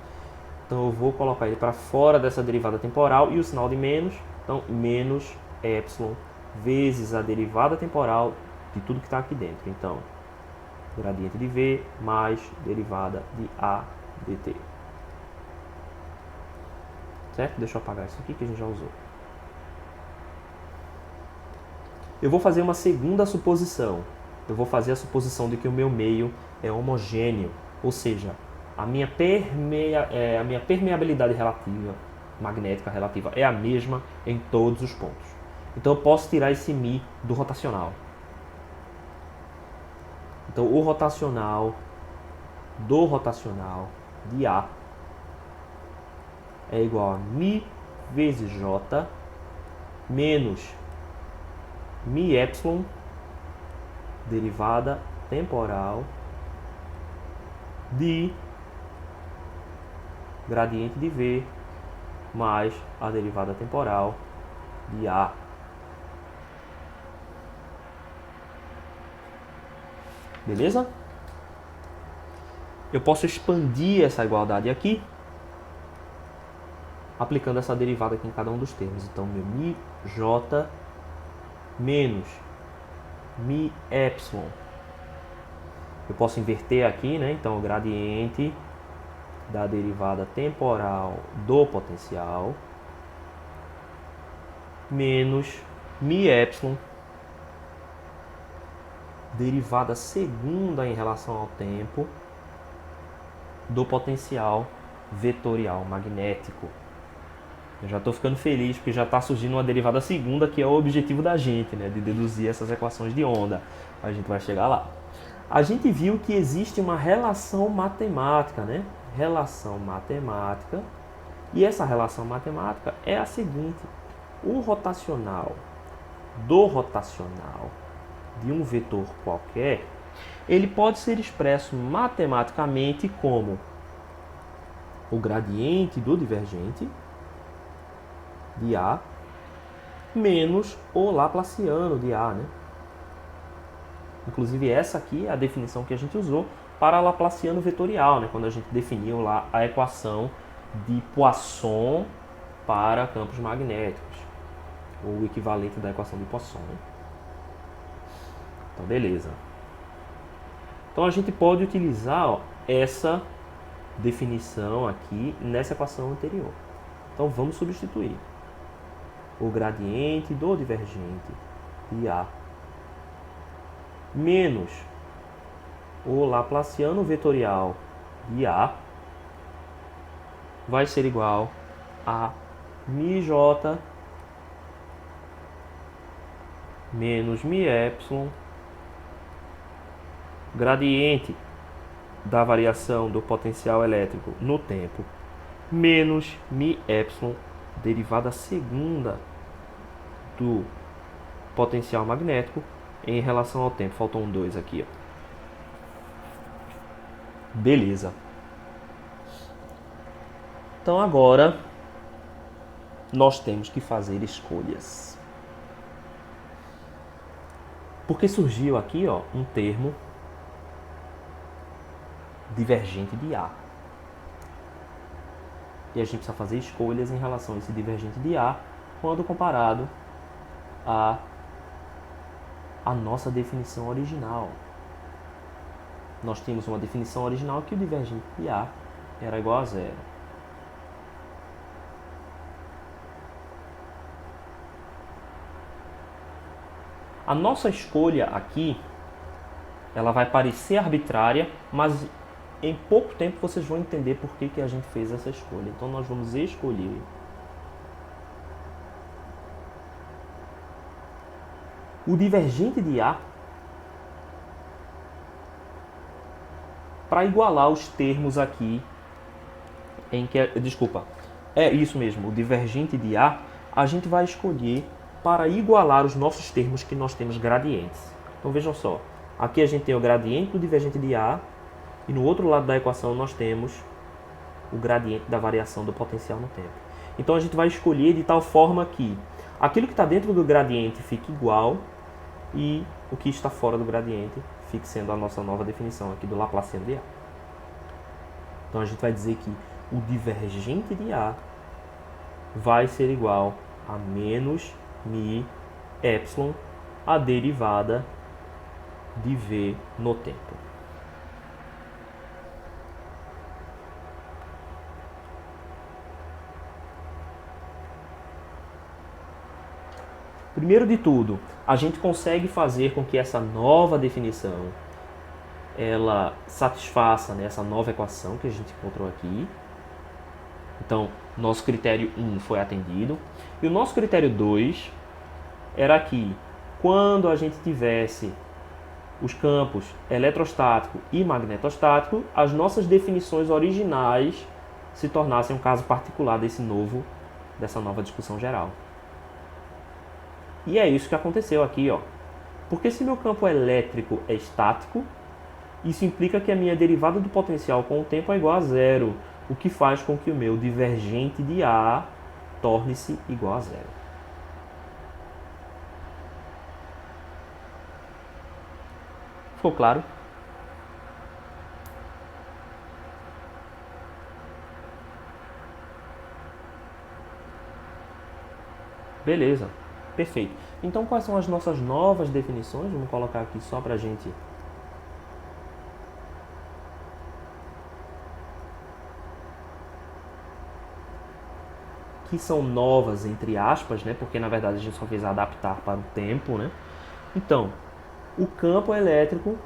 Então eu vou colocar ele para fora dessa derivada temporal e o sinal de menos, então menos epsilon vezes a derivada temporal de tudo que está aqui dentro. Então, gradiente de V mais derivada de A dt. Certo? Deixa eu apagar isso aqui que a gente já usou. Eu vou fazer uma segunda suposição. Eu vou fazer a suposição de que o meu meio é homogêneo, ou seja, a minha permeabilidade relativa, magnética relativa, é a mesma em todos os pontos. Então eu posso tirar esse μ do rotacional. Então o rotacional do rotacional de A é igual a μ vezes J menos μ epsilon, derivada temporal de gradiente de V mais a derivada temporal de A. Beleza? Eu posso expandir essa igualdade aqui, aplicando essa derivada aqui em cada um dos termos. Então, meu μj menos με. Eu posso inverter aqui, né? Então, o gradiente da derivada temporal do potencial menos με, derivada segunda em relação ao tempo do potencial vetorial magnético. Eu já estou ficando feliz porque já está surgindo uma derivada segunda, que é o objetivo da gente, né? De deduzir essas equações de onda. A gente vai chegar lá. A gente viu que existe uma relação matemática, né? Relação matemática. E essa relação matemática é a seguinte: o rotacional do rotacional de um vetor qualquer, ele pode ser expresso matematicamente como o gradiente do divergente de A menos o laplaciano de A, né? Inclusive essa aqui é a definição que a gente usou para laplaciano vetorial, né? Quando a gente definiu lá a equação de Poisson para campos magnéticos, o equivalente da equação de Poisson, né? Então, beleza. Então, a gente pode utilizar essa definição aqui nessa equação anterior. Então, vamos substituir o gradiente do divergente de A menos o laplaciano vetorial de A vai ser igual a μj menos με, gradiente da variação do potencial elétrico no tempo, menos με, derivada segunda do potencial magnético em relação ao tempo. Faltou um 2 aqui, ó. Beleza. Então agora nós temos que fazer escolhas. Porque surgiu aqui, ó, um termo divergente de A. E a gente precisa fazer escolhas em relação a esse divergente de A quando comparado a nossa definição original. Nós tínhamos uma definição original que o divergente de A era igual a zero. A nossa escolha aqui, ela vai parecer arbitrária, mas em pouco tempo vocês vão entender por que a gente fez essa escolha. Então nós vamos escolher o divergente de A para igualar os termos aqui em que... Desculpa, é isso mesmo, o divergente de A a gente vai escolher para igualar os nossos termos que nós temos gradientes. Então vejam só, aqui a gente tem o gradiente do divergente de A e no outro lado da equação nós temos o gradiente da variação do potencial no tempo. Então a gente vai escolher de tal forma que aquilo que está dentro do gradiente fique igual e o que está fora do gradiente fique sendo a nossa nova definição aqui do laplaciano de A. Então a gente vai dizer que o divergente de A vai ser igual a menos με, a derivada de V no tempo. Primeiro de tudo, a gente consegue fazer com que essa nova definição ela satisfaça, né, essa nova equação que a gente encontrou aqui. Então, nosso critério 1 foi atendido. E o nosso critério 2 era que, quando a gente tivesse os campos eletrostático e magnetostático, as nossas definições originais se tornassem um caso particular dessa nova discussão geral. E é isso que aconteceu aqui, ó. Porque se meu campo elétrico é estático, isso implica que a minha derivada do potencial com o tempo é igual a zero, o que faz com que o meu divergente de A torne-se igual a zero. Ficou claro? Beleza, perfeito. Então, quais são as nossas novas definições? Vamos colocar aqui só para a gente... que são novas, entre aspas, né? Porque, na verdade, a gente só fez adaptar para o tempo, né? Então, o campo elétrico,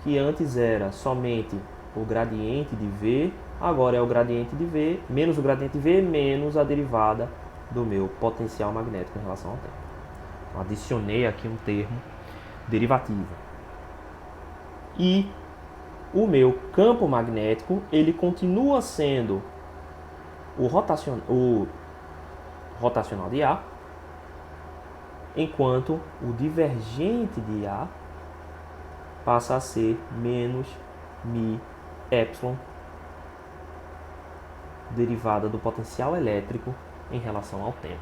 que antes era somente o gradiente de V, agora é o gradiente de V, menos o gradiente de V, menos a derivada do meu potencial magnético em relação ao tempo. Então, adicionei aqui um termo derivativo. E o meu campo magnético, ele continua sendo o rotacional de A, enquanto o divergente de A passa a ser menos μ epsilon, derivada do potencial elétrico em relação ao tempo.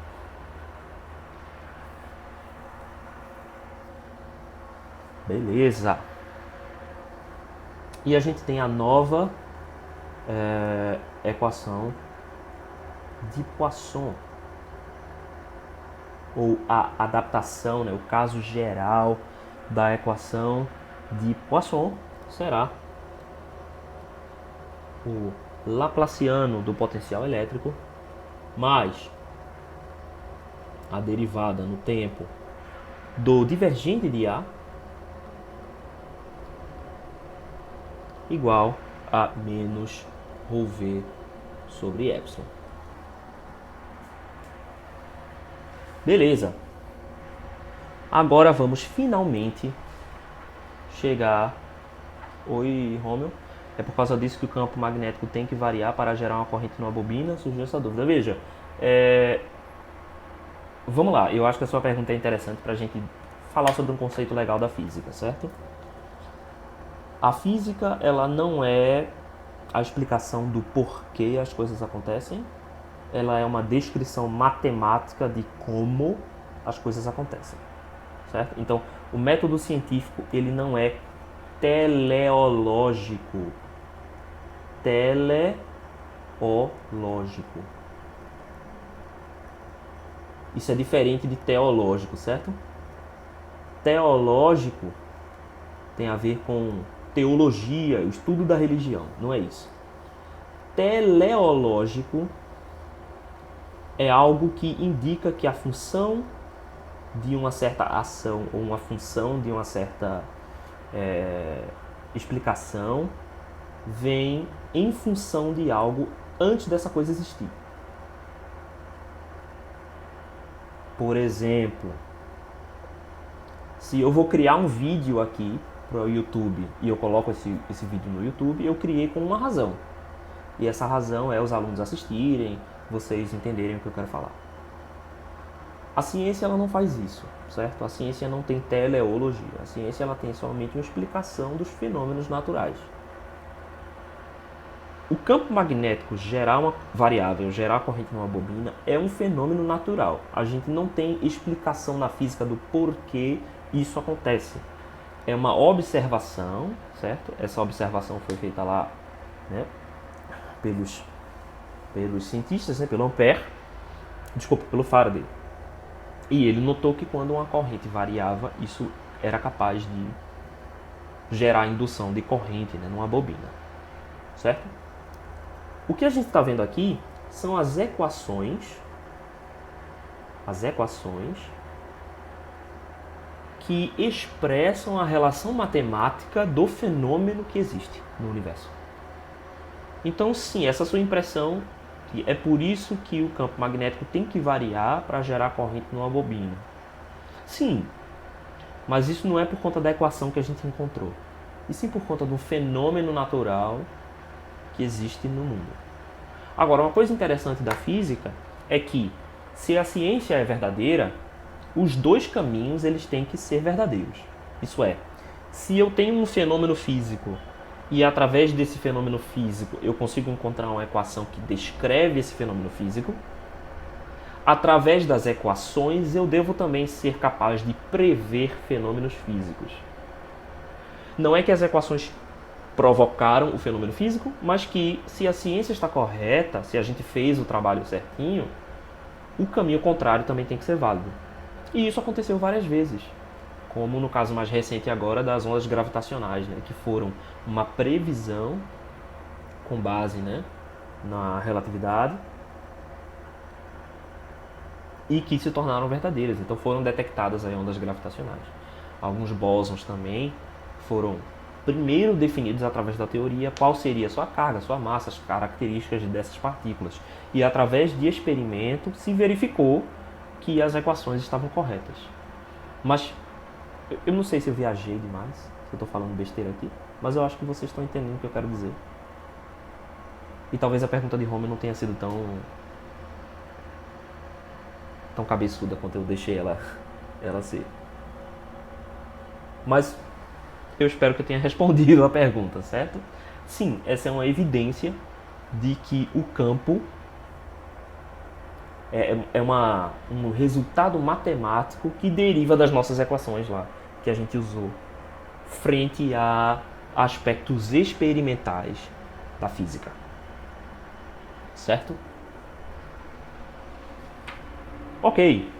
Beleza. E a gente tem a nova equação de Poisson, ou a adaptação, né, o caso geral da equação de Poisson será o Laplaciano do potencial elétrico mais a derivada no tempo do divergente de A igual a menos ρV sobre epsilon. Beleza. Agora vamos finalmente chegar... Oi, Romeu. É por causa disso que o campo magnético tem que variar para gerar uma corrente numa bobina? Surgiu essa dúvida. Veja, vamos lá. Eu acho que a sua pergunta é interessante para a gente falar sobre um conceito legal da física, certo? A física, ela não é a explicação do porquê as coisas acontecem. Ela é uma descrição matemática de como as coisas acontecem, certo? Então, o método científico, ele não é teleológico. Teleológico. Isso é diferente de teológico, certo? Teológico tem a ver com teologia, o estudo da religião, não é isso. Teleológico é algo que indica que a função de uma certa ação ou uma função de uma certa explicação vem em função de algo antes dessa coisa existir. Por exemplo, se eu vou criar um vídeo aqui para o YouTube e eu coloco esse vídeo no YouTube, eu criei com uma razão. E essa razão é os alunos assistirem, vocês entenderem o que eu quero falar. A ciência, ela não faz isso, certo? A ciência não tem teleologia. A ciência, ela tem somente uma explicação dos fenômenos naturais. O campo magnético gerar uma variável, gerar corrente numa bobina, é um fenômeno natural. A gente não tem explicação na física do porquê isso acontece. É uma observação, certo? Essa observação foi feita lá, né, pelos cientistas, né, pelo Ampère, pelo Faraday. E ele notou que quando uma corrente variava, isso era capaz de gerar indução de corrente, né, numa bobina, certo? O que a gente está vendo aqui são as equações que expressam a relação matemática do fenômeno que existe no universo. Então, sim, essa sua impressão, que é por isso que o campo magnético tem que variar para gerar corrente numa bobina. Sim, mas isso não é por conta da equação que a gente encontrou, e sim por conta do fenômeno natural que existe no mundo. Agora, uma coisa interessante da física é que, se a ciência é verdadeira, os dois caminhos eles têm que ser verdadeiros. Isso é, se eu tenho um fenômeno físico e através desse fenômeno físico eu consigo encontrar uma equação que descreve esse fenômeno físico. Através das equações eu devo também ser capaz de prever fenômenos físicos. Não é que as equações provocaram o fenômeno físico, mas que se a ciência está correta, se a gente fez o trabalho certinho, o caminho contrário também tem que ser válido. E isso aconteceu várias vezes, como no caso mais recente agora das ondas gravitacionais, né, que foram uma previsão com base, né, na relatividade e que se tornaram verdadeiras. Então foram detectadas aí ondas gravitacionais. Alguns bósons também foram primeiro definidos através da teoria qual seria a sua carga, sua massa, as características dessas partículas. E através de experimento se verificou que as equações estavam corretas. Mas eu não sei se eu viajei demais, se eu estou falando besteira aqui, mas eu acho que vocês estão entendendo o que eu quero dizer. E talvez a pergunta de Homer não tenha sido tão cabeçuda quanto eu deixei ela ser. Mas eu espero que eu tenha respondido a pergunta, certo? Sim, essa é uma evidência de que o campo é um resultado matemático que deriva das nossas equações lá, que a gente usou, frente a aspectos experimentais da física. Certo? Ok,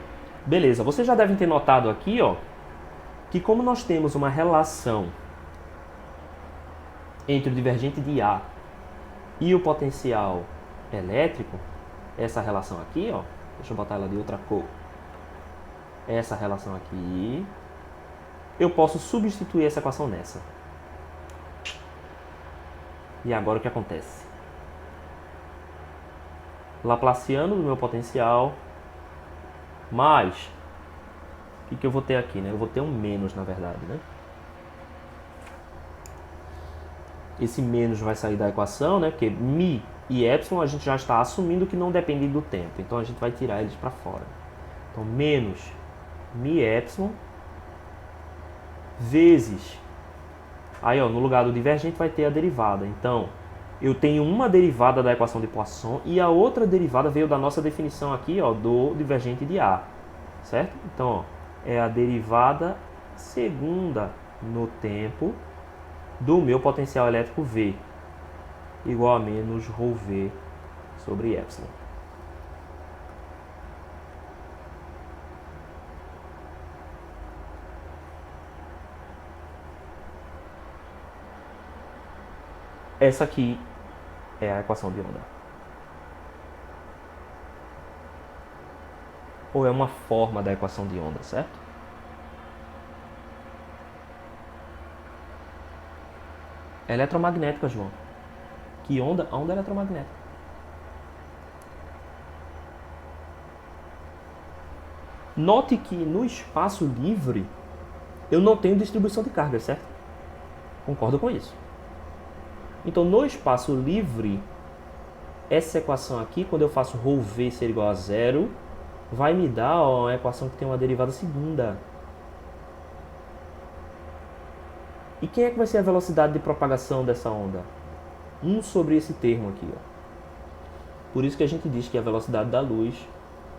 beleza. Vocês já devem ter notado aqui, ó, que como nós temos uma relação entre o divergente de A e o potencial elétrico, essa relação aqui, ó, deixa eu botar ela de outra cor, essa relação aqui, eu posso substituir essa equação nessa. E agora o que acontece? Laplaciano do meu potencial mais, o que eu vou ter aqui, né? Eu vou ter um menos, na verdade, né? Esse menos vai sair da equação, né? Porque mi e epsilon a gente já está assumindo que não dependem do tempo. Então a gente vai tirar eles para fora. Então menos mi epsilon vezes... Aí, ó, no lugar do divergente vai ter a derivada. Então, eu tenho uma derivada da equação de Poisson e a outra derivada veio da nossa definição aqui, ó, do divergente de A. Certo? Então, ó, é a derivada segunda no tempo do meu potencial elétrico V, igual a menos ρV sobre epsilon. Essa aqui é a equação de onda. Ou é uma forma da equação de onda, certo? É eletromagnética, João. Que onda? A onda é eletromagnética. Note que no espaço livre eu não tenho distribuição de carga, certo? Concordo com isso. Então, no espaço livre, essa equação aqui, quando eu faço ρV ser igual a zero, vai me dar uma equação que tem uma derivada segunda. E quem é que vai ser a velocidade de propagação dessa onda? 1 sobre esse termo aqui, ó. Por isso que a gente diz que a velocidade da luz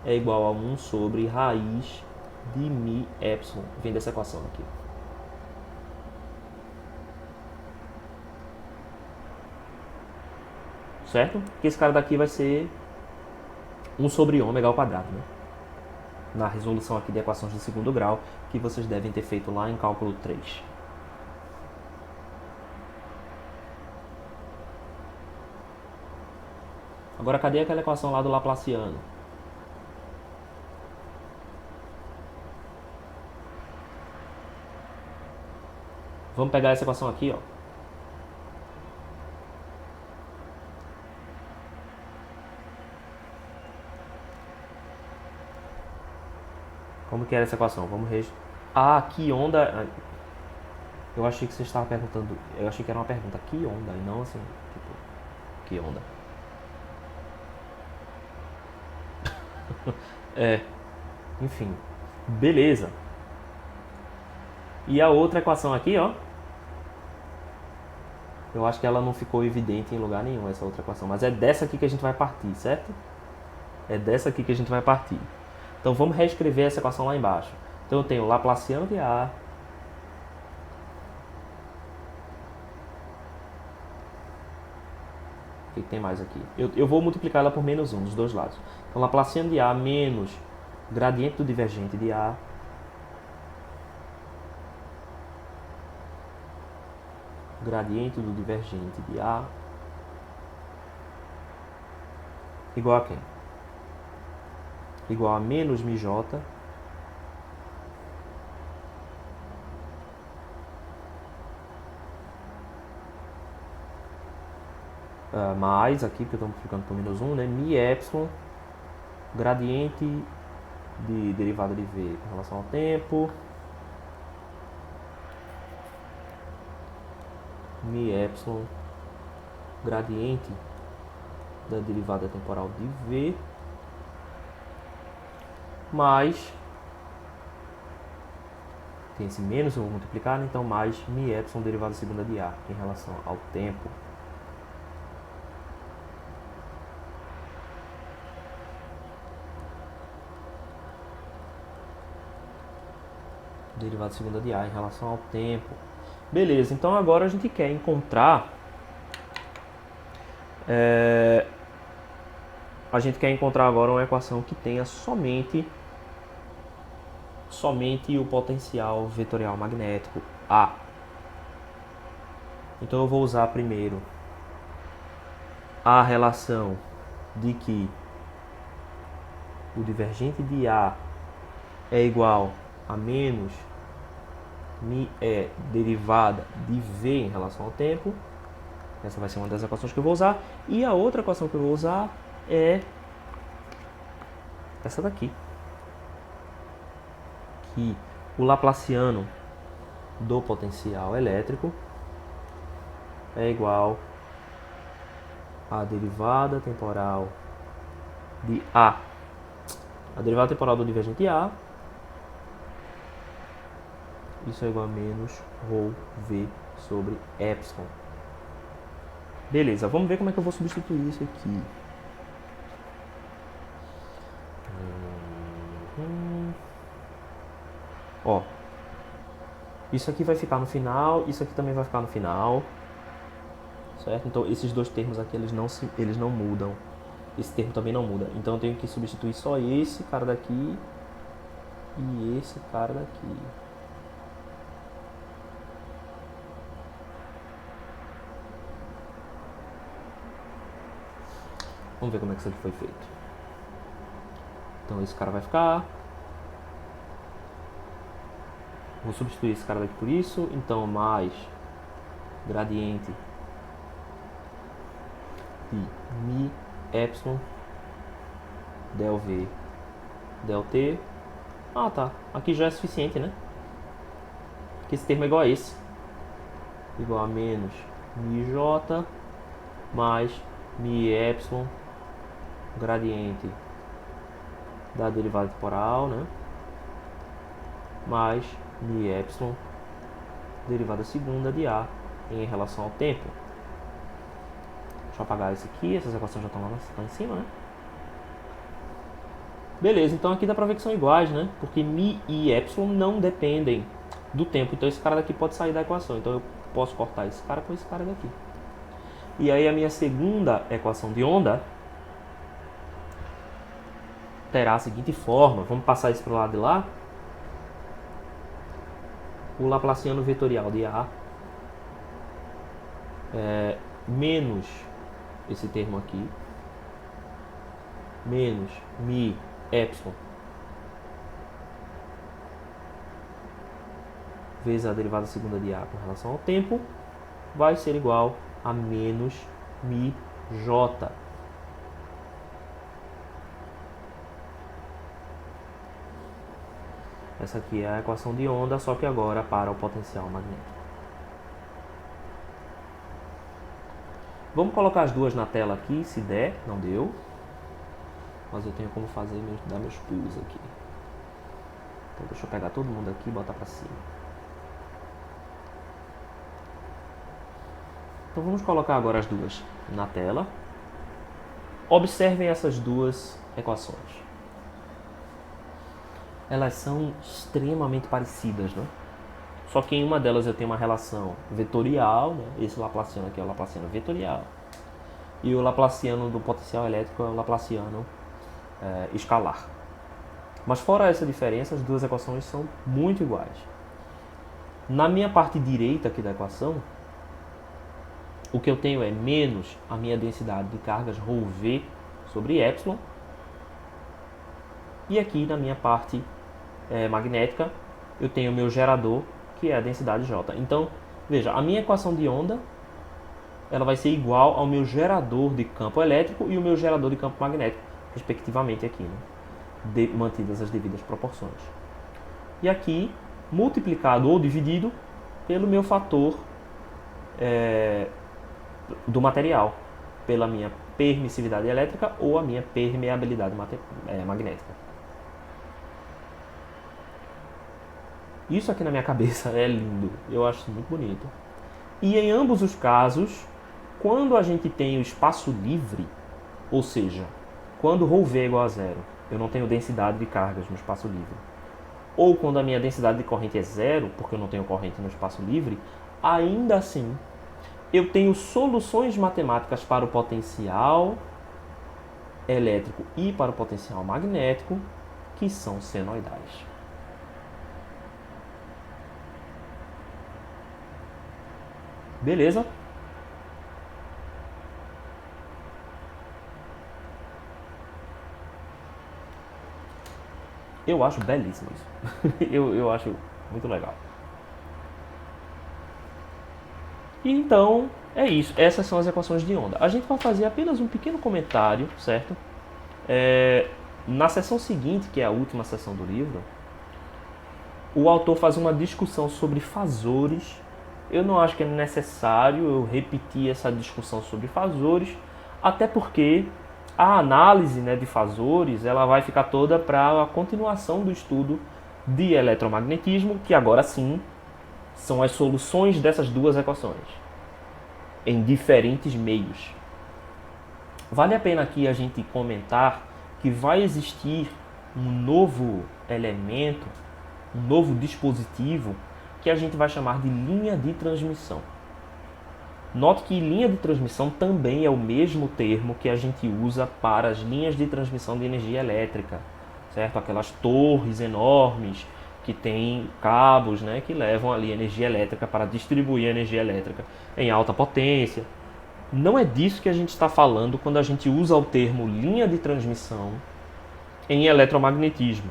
é igual a 1 sobre raiz de mi epsilon. Vem dessa equação aqui. Certo? Porque esse cara daqui vai ser 1 sobre ômega ao quadrado, né? Na resolução aqui de equações de segundo grau, que vocês devem ter feito lá em cálculo 3. Agora, cadê aquela equação lá do Laplaciano? Vamos pegar essa equação aqui, ó. Como que era essa equação? Vamos registrar. Ah, que onda... Eu achei que você estava perguntando... Eu achei que era uma pergunta. Que onda? E não assim, tipo... Que onda? Enfim. Beleza. E a outra equação aqui, ó. Eu acho que ela não ficou evidente em lugar nenhum, essa outra equação. Mas é dessa aqui que a gente vai partir, certo? É dessa aqui que a gente vai partir. Então vamos reescrever essa equação lá embaixo. Então eu tenho Laplaciano de A o que tem mais aqui? Eu vou multiplicar ela por menos 1 dos dois lados. Então Laplaciano de A menos gradiente do divergente de A gradiente do divergente de A igual a quem? Igual a menos μj mais aqui, porque eu estou multiplicando por menos 1, né? Mi epsilon gradiente de derivada de V com relação ao tempo. Mi epsilon gradiente da derivada temporal de V mais, tem esse menos, eu vou multiplicar, né? Então mais mi epsilon derivada segunda de A em relação ao tempo. Derivada segunda de A em relação ao tempo. Beleza, então agora a gente quer encontrar agora uma equação que tenha somente o potencial vetorial magnético A. Então eu vou usar primeiro a relação de que o divergente de A é igual a menos mi E derivada de V em relação ao tempo. Essa vai ser uma das equações que eu vou usar. E a outra equação que eu vou usar é essa daqui. Que o Laplaciano do potencial elétrico é igual à derivada temporal de A. A derivada temporal do divergente A. Isso é igual a menos ρV sobre epsilon. Beleza, vamos ver como é que eu vou substituir isso aqui. Ó, isso aqui vai ficar no final, isso aqui também vai ficar no final, certo? Então esses dois termos aqui eles não mudam. Esse termo também não muda. Então eu tenho que substituir só esse cara daqui e esse cara daqui. Vamos ver como é que isso aqui foi feito. Então esse cara vai ficar. Vou substituir esse cara daqui por isso. Então mais gradiente de mi epsilon del V del T. Ah, tá. Aqui já é suficiente, né? Porque esse termo é igual a esse. Igual a menos mi J mais mi epsilon gradiente da derivada temporal, né? Mais mi epsilon derivada segunda de A em relação ao tempo. Deixa eu apagar isso aqui, essas equações já estão lá em cima, né? Beleza, então aqui dá pra ver que são iguais, né? Porque mi e epsilon não dependem do tempo. Então esse cara daqui pode sair da equação. Então eu posso cortar esse cara com esse cara daqui. E aí a minha segunda equação de onda terá a seguinte forma. Vamos passar isso para o lado de lá. O Laplaciano vetorial de A é menos esse termo aqui, menos mi epsilon vezes a derivada segunda de A com relação ao tempo, vai ser igual a menos mi J. Essa aqui é a equação de onda, só que agora para o potencial magnético. Vamos colocar as duas na tela aqui, se der, não deu. Mas eu tenho como fazer, dar meus pulos aqui. Então deixa eu pegar todo mundo aqui e botar para cima. Então vamos colocar agora as duas na tela. Observem essas duas equações. Elas são extremamente parecidas, né? Só que em uma delas eu tenho uma relação vetorial, né? Esse Laplaciano aqui é o Laplaciano vetorial. E o Laplaciano do potencial elétrico é o Laplaciano escalar. Mas fora essa diferença, as duas equações são muito iguais. Na minha parte direita aqui da equação, o que eu tenho é menos a minha densidade de cargas ρV sobre epsilon. E aqui na minha parte magnética, eu tenho o meu gerador, que é a densidade J. Então, veja, a minha equação de onda ela vai ser igual ao meu gerador de campo elétrico e o meu gerador de campo magnético, respectivamente aqui, né? Mantidas as devidas proporções. E aqui, multiplicado ou dividido pelo meu fator do material, pela minha permissividade elétrica ou a minha permeabilidade magnética. Isso aqui na minha cabeça é lindo, eu acho muito bonito. E em ambos os casos, quando a gente tem o espaço livre, ou seja, quando ρV é igual a zero, eu não tenho densidade de cargas no espaço livre, ou quando a minha densidade de corrente é zero, porque eu não tenho corrente no espaço livre, ainda assim, eu tenho soluções matemáticas para o potencial elétrico e para o potencial magnético que são senoidais. Beleza? Eu acho belíssimo isso. eu acho muito legal. E então, é isso. Essas são as equações de onda. A gente vai fazer apenas um pequeno comentário, certo? Na seção seguinte, que é a última seção do livro, o autor faz uma discussão sobre fasores. Eu não acho que é necessário eu repetir essa discussão sobre fasores, até porque a análise, né, de fasores ela vai ficar toda para a continuação do estudo de eletromagnetismo, que agora sim são as soluções dessas duas equações em diferentes meios. Vale a pena aqui a gente comentar que vai existir um novo elemento, um novo dispositivo que a gente vai chamar de linha de transmissão. Note que linha de transmissão também é o mesmo termo que a gente usa para as linhas de transmissão de energia elétrica, certo? Aquelas torres enormes que têm cabos, né, que levam ali energia elétrica para distribuir energia elétrica em alta potência. Não é disso que a gente está falando quando a gente usa o termo linha de transmissão em eletromagnetismo.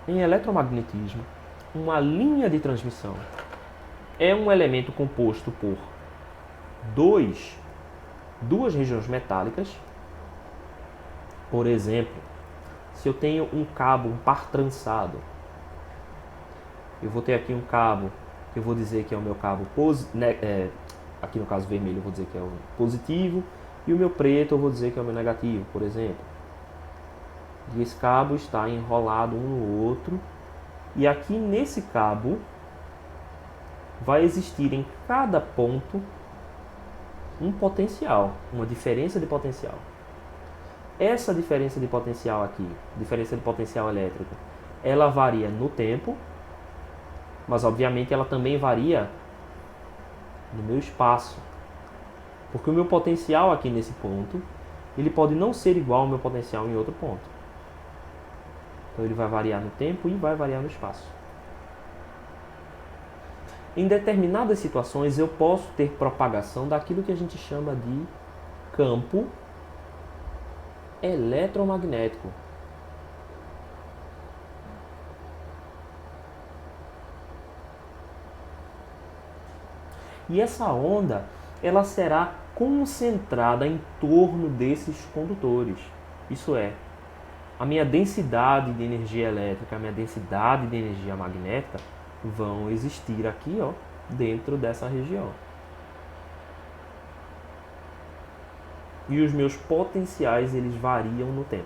Em eletromagnetismo, uma linha de transmissão é um elemento composto por duas regiões metálicas. Por exemplo, se eu tenho um cabo, um par trançado, eu vou ter aqui um cabo que eu vou dizer que é o meu cabo aqui no caso vermelho eu vou dizer que é o positivo, e o meu preto eu vou dizer que é o meu negativo, por exemplo. E esse cabo está enrolado um no outro, e aqui nesse cabo vai existir em cada ponto um potencial, uma diferença de potencial. Essa diferença de potencial aqui, diferença de potencial elétrico, ela varia no tempo, mas obviamente ela também varia no meu espaço. Porque o meu potencial aqui nesse ponto, ele pode não ser igual ao meu potencial em outro ponto. Então ele vai variar no tempo e vai variar no espaço. Em determinadas situações eu posso ter propagação daquilo que a gente chama de campo eletromagnético. E essa onda, ela será concentrada em torno desses condutores. Isso é, a minha densidade de energia elétrica, a minha densidade de energia magnética vão existir aqui, ó, dentro dessa região. E os meus potenciais, eles variam no tempo.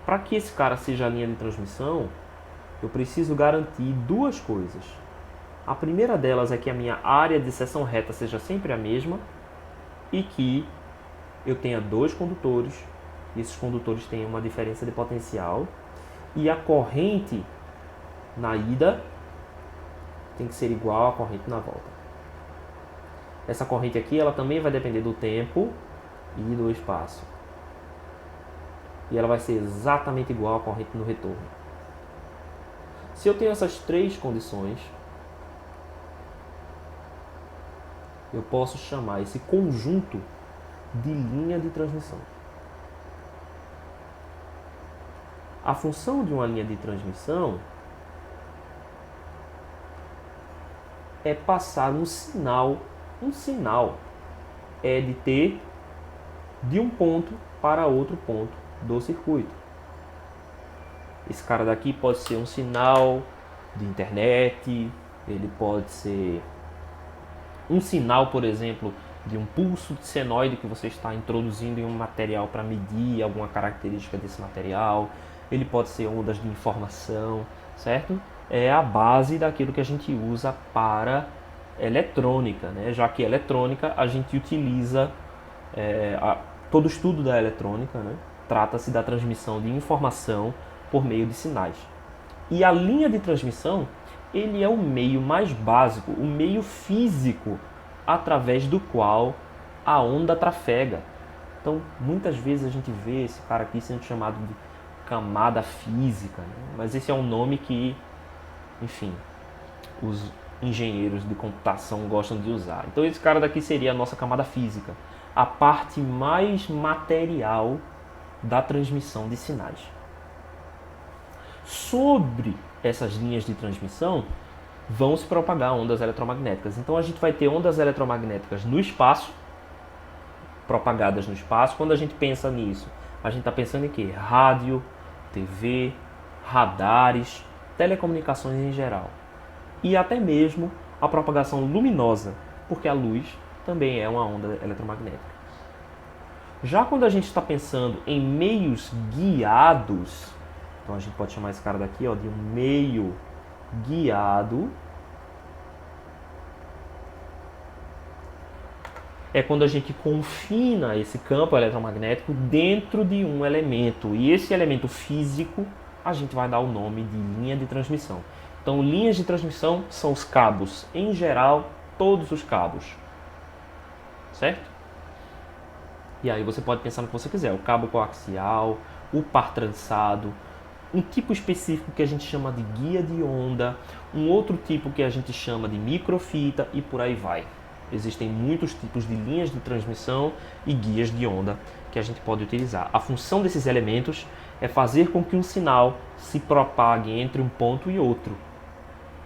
Para que esse cara seja a linha de transmissão, eu preciso garantir duas coisas. A primeira delas é que a minha área de seção reta seja sempre a mesma e que eu tenha dois condutores, e esses condutores tenham uma diferença de potencial, e a corrente na ida tem que ser igual à corrente na volta. Essa corrente aqui, ela também vai depender do tempo e do espaço. E ela vai ser exatamente igual à corrente no retorno. Se eu tenho essas três condições, eu posso chamar esse conjunto de linha de transmissão. A função de uma linha de transmissão é passar um sinal. Um sinal é de ter de um ponto para outro ponto do circuito. Esse cara daqui pode ser um sinal de internet, ele pode ser um sinal, por exemplo, de um pulso de senoide que você está introduzindo em um material para medir alguma característica desse material. Ele pode ser ondas de informação, certo? É a base daquilo que a gente usa para eletrônica, né? Já que eletrônica a gente utiliza todo o estudo da eletrônica, né? Trata-se da transmissão de informação por meio de sinais. E a linha de transmissão, ele é o meio mais básico, o meio físico através do qual a onda trafega. Então, muitas vezes a gente vê esse cara aqui sendo chamado de camada física, né? Mas esse é um nome que, enfim, os engenheiros de computação gostam de usar. Então esse cara daqui seria a nossa camada física, a parte mais material da transmissão de sinais. Sobre essas linhas de transmissão vão se propagar ondas eletromagnéticas. Então a gente vai ter ondas eletromagnéticas no espaço, propagadas no espaço. Quando a gente pensa nisso, a gente está pensando em quê? Rádio, TV, radares, telecomunicações em geral. E até mesmo a propagação luminosa, porque a luz também é uma onda eletromagnética. Já quando a gente está pensando em meios guiados, então a gente pode chamar esse cara daqui, ó, de um meio guiado, é quando a gente confina esse campo eletromagnético dentro de um elemento. E esse elemento físico a gente vai dar o nome de linha de transmissão. Então, linhas de transmissão são os cabos, em geral, todos os cabos, certo? E aí você pode pensar no que você quiser, o cabo coaxial, o par trançado, um tipo específico que a gente chama de guia de onda, um outro tipo que a gente chama de microfita e por aí vai. Existem muitos tipos de linhas de transmissão e guias de onda que a gente pode utilizar. A função desses elementos é fazer com que um sinal se propague entre um ponto e outro.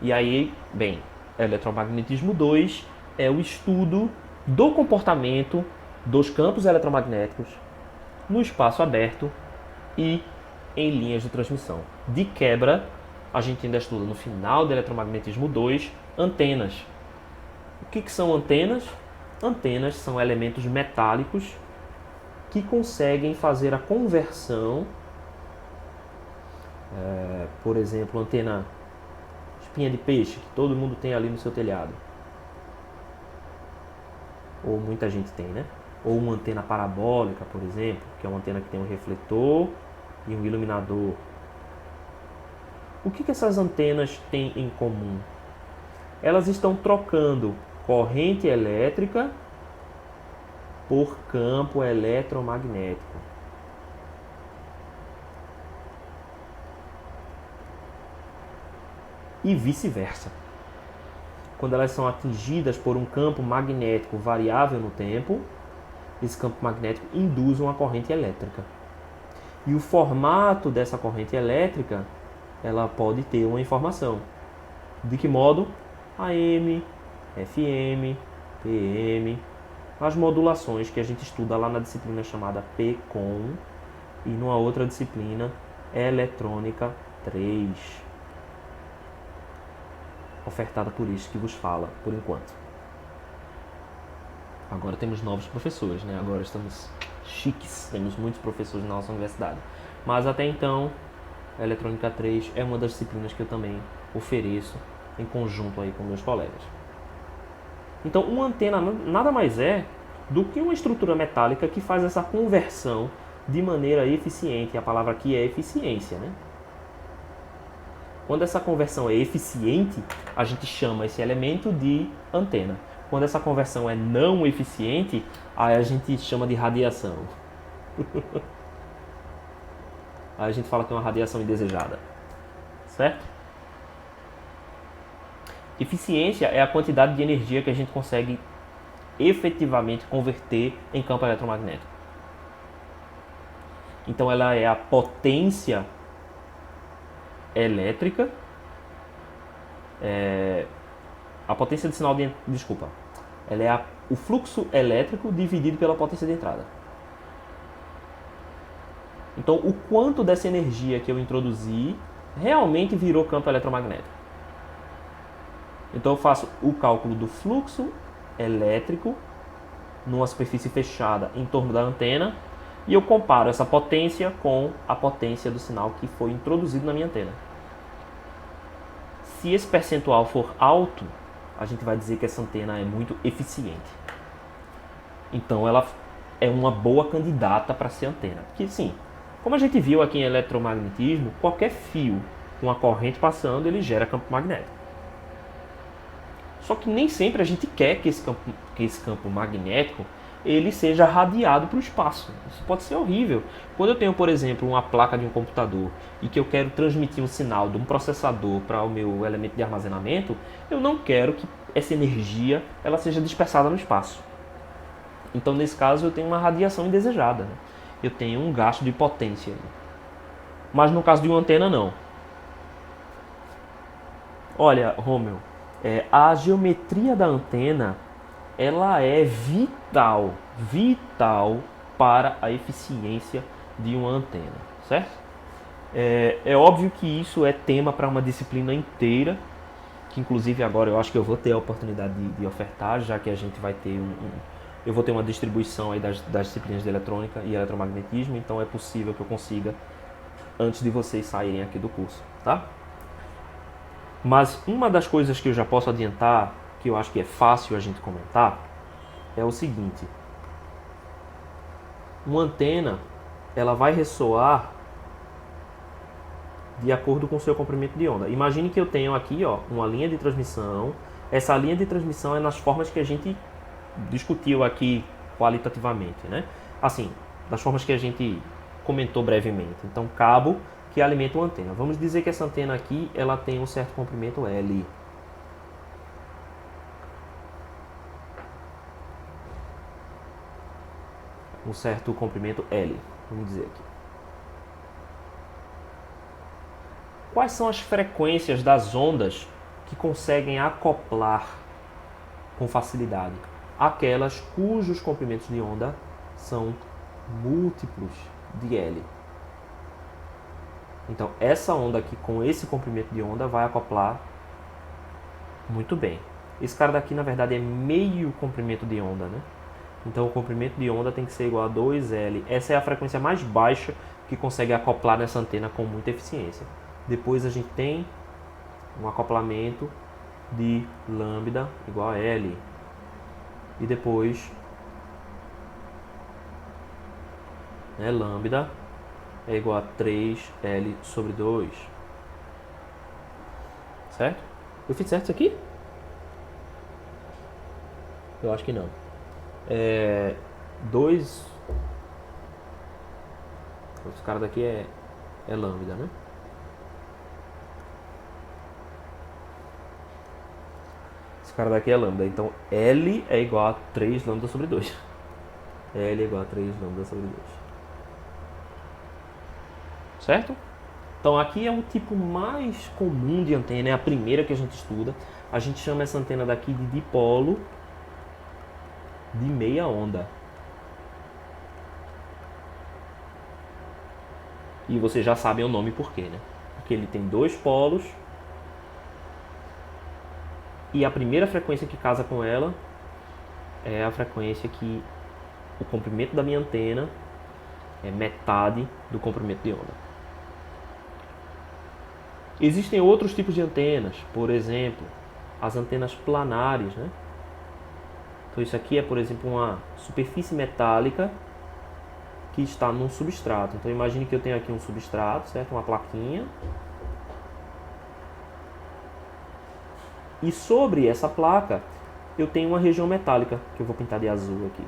E aí, bem, eletromagnetismo 2 é o estudo do comportamento dos campos eletromagnéticos no espaço aberto e em linhas de transmissão. De quebra, a gente ainda estuda no final do eletromagnetismo 2 antenas. O que são antenas? Antenas são elementos metálicos que conseguem fazer a conversão, por exemplo, antena espinha de peixe, que todo mundo tem ali no seu telhado. Ou muita gente tem, né? Ou uma antena parabólica, por exemplo, que é uma antena que tem um refletor e um iluminador. O que essas antenas têm em comum? Elas estão trocando corrente elétrica por campo eletromagnético. E vice-versa. Quando elas são atingidas por um campo magnético variável no tempo, esse campo magnético induz uma corrente elétrica. E o formato dessa corrente elétrica, ela pode ter uma informação. De que modo? AM, FM, PM, as modulações que a gente estuda lá na disciplina chamada PCOM e numa outra disciplina, Eletrônica 3. Ofertada por este que vos fala, por enquanto. Agora temos novos professores, né? Agora estamos chiques, temos muitos professores na nossa universidade. Mas até então, a Eletrônica 3 é uma das disciplinas que eu também ofereço em conjunto aí com meus colegas. Então, uma antena nada mais é do que uma estrutura metálica que faz essa conversão de maneira eficiente. A palavra aqui é eficiência, né? Quando essa conversão é eficiente, a gente chama esse elemento de antena. Quando essa conversão é não eficiente, aí a gente chama de radiação. Aí a gente fala que é uma radiação indesejada. Certo? Eficiência é a quantidade de energia que a gente consegue efetivamente converter em campo eletromagnético. Então ela é a potência elétrica, a potência de sinal de... Desculpa. Ela é o fluxo elétrico dividido pela potência de entrada. Então o quanto dessa energia que eu introduzi realmente virou campo eletromagnético. Então eu faço o cálculo do fluxo elétrico numa superfície fechada em torno da antena e eu comparo essa potência com a potência do sinal que foi introduzido na minha antena. Se esse percentual for alto, a gente vai dizer que essa antena é muito eficiente. Então ela é uma boa candidata para ser antena. Porque sim, como a gente viu aqui em eletromagnetismo, qualquer fio com a corrente passando, ele gera campo magnético. Só que nem sempre a gente quer que esse campo magnético ele seja radiado para o espaço. Isso pode ser horrível. Quando eu tenho, por exemplo, uma placa de um computador e que eu quero transmitir um sinal de um processador para o meu elemento de armazenamento, eu não quero que essa energia ela seja dispersada no espaço. Então, nesse caso, eu tenho uma radiação indesejada, né? Eu tenho um gasto de potência. Mas no caso de uma antena, não. Olha, Romeu, a geometria da antena ela é vital para a eficiência de uma antena, certo? É óbvio que isso é tema para uma disciplina inteira, que inclusive agora eu acho que eu vou ter a oportunidade de ofertar, já que a gente vai ter eu vou ter uma distribuição aí das disciplinas de eletrônica e eletromagnetismo, então é possível que eu consiga antes de vocês saírem aqui do curso, tá? Mas uma das coisas que eu já posso adiantar, que eu acho que é fácil a gente comentar, é o seguinte. Uma antena, ela vai ressoar de acordo com o seu comprimento de onda. Imagine que eu tenho aqui uma linha de transmissão. Essa linha de transmissão é nas formas que a gente discutiu aqui qualitativamente, né? Assim, das formas que a gente comentou brevemente. Então, cabo que alimenta uma antena. Vamos dizer que essa antena aqui ela tem um certo comprimento L. Um certo comprimento L, vamos dizer aqui. Quais são as frequências das ondas que conseguem acoplar com facilidade? Aquelas cujos comprimentos de onda são múltiplos de L. Então, essa onda aqui com esse comprimento de onda vai acoplar muito bem. Esse cara daqui, na verdade, é meio comprimento de onda, né? Então, o comprimento de onda tem que ser igual a 2L. Essa é a frequência mais baixa que consegue acoplar nessa antena com muita eficiência. Depois a gente tem um acoplamento de lambda igual a L. E depois, lambda é igual a 3L sobre 2. Certo? Eu fiz certo isso aqui? Eu acho que não. 2. Esse cara daqui é lambda, né? Esse cara daqui é lambda. Então L é igual a 3 lambda sobre 2. L é igual a 3 lambda sobre 2. Certo? Então aqui é um tipo mais comum de antena, é a primeira que a gente estuda. A gente chama essa antena daqui de dipolo de meia onda. E vocês já sabem o nome por quê, né? Porque ele tem dois polos e a primeira frequência que casa com ela é a frequência que o comprimento da minha antena é metade do comprimento de onda. Existem outros tipos de antenas, por exemplo, as antenas planares, né? Então isso aqui é, por exemplo, uma superfície metálica que está num substrato. Então imagine que eu tenho aqui um substrato, certo? Uma plaquinha. E sobre essa placa eu tenho uma região metálica, que eu vou pintar de azul aqui.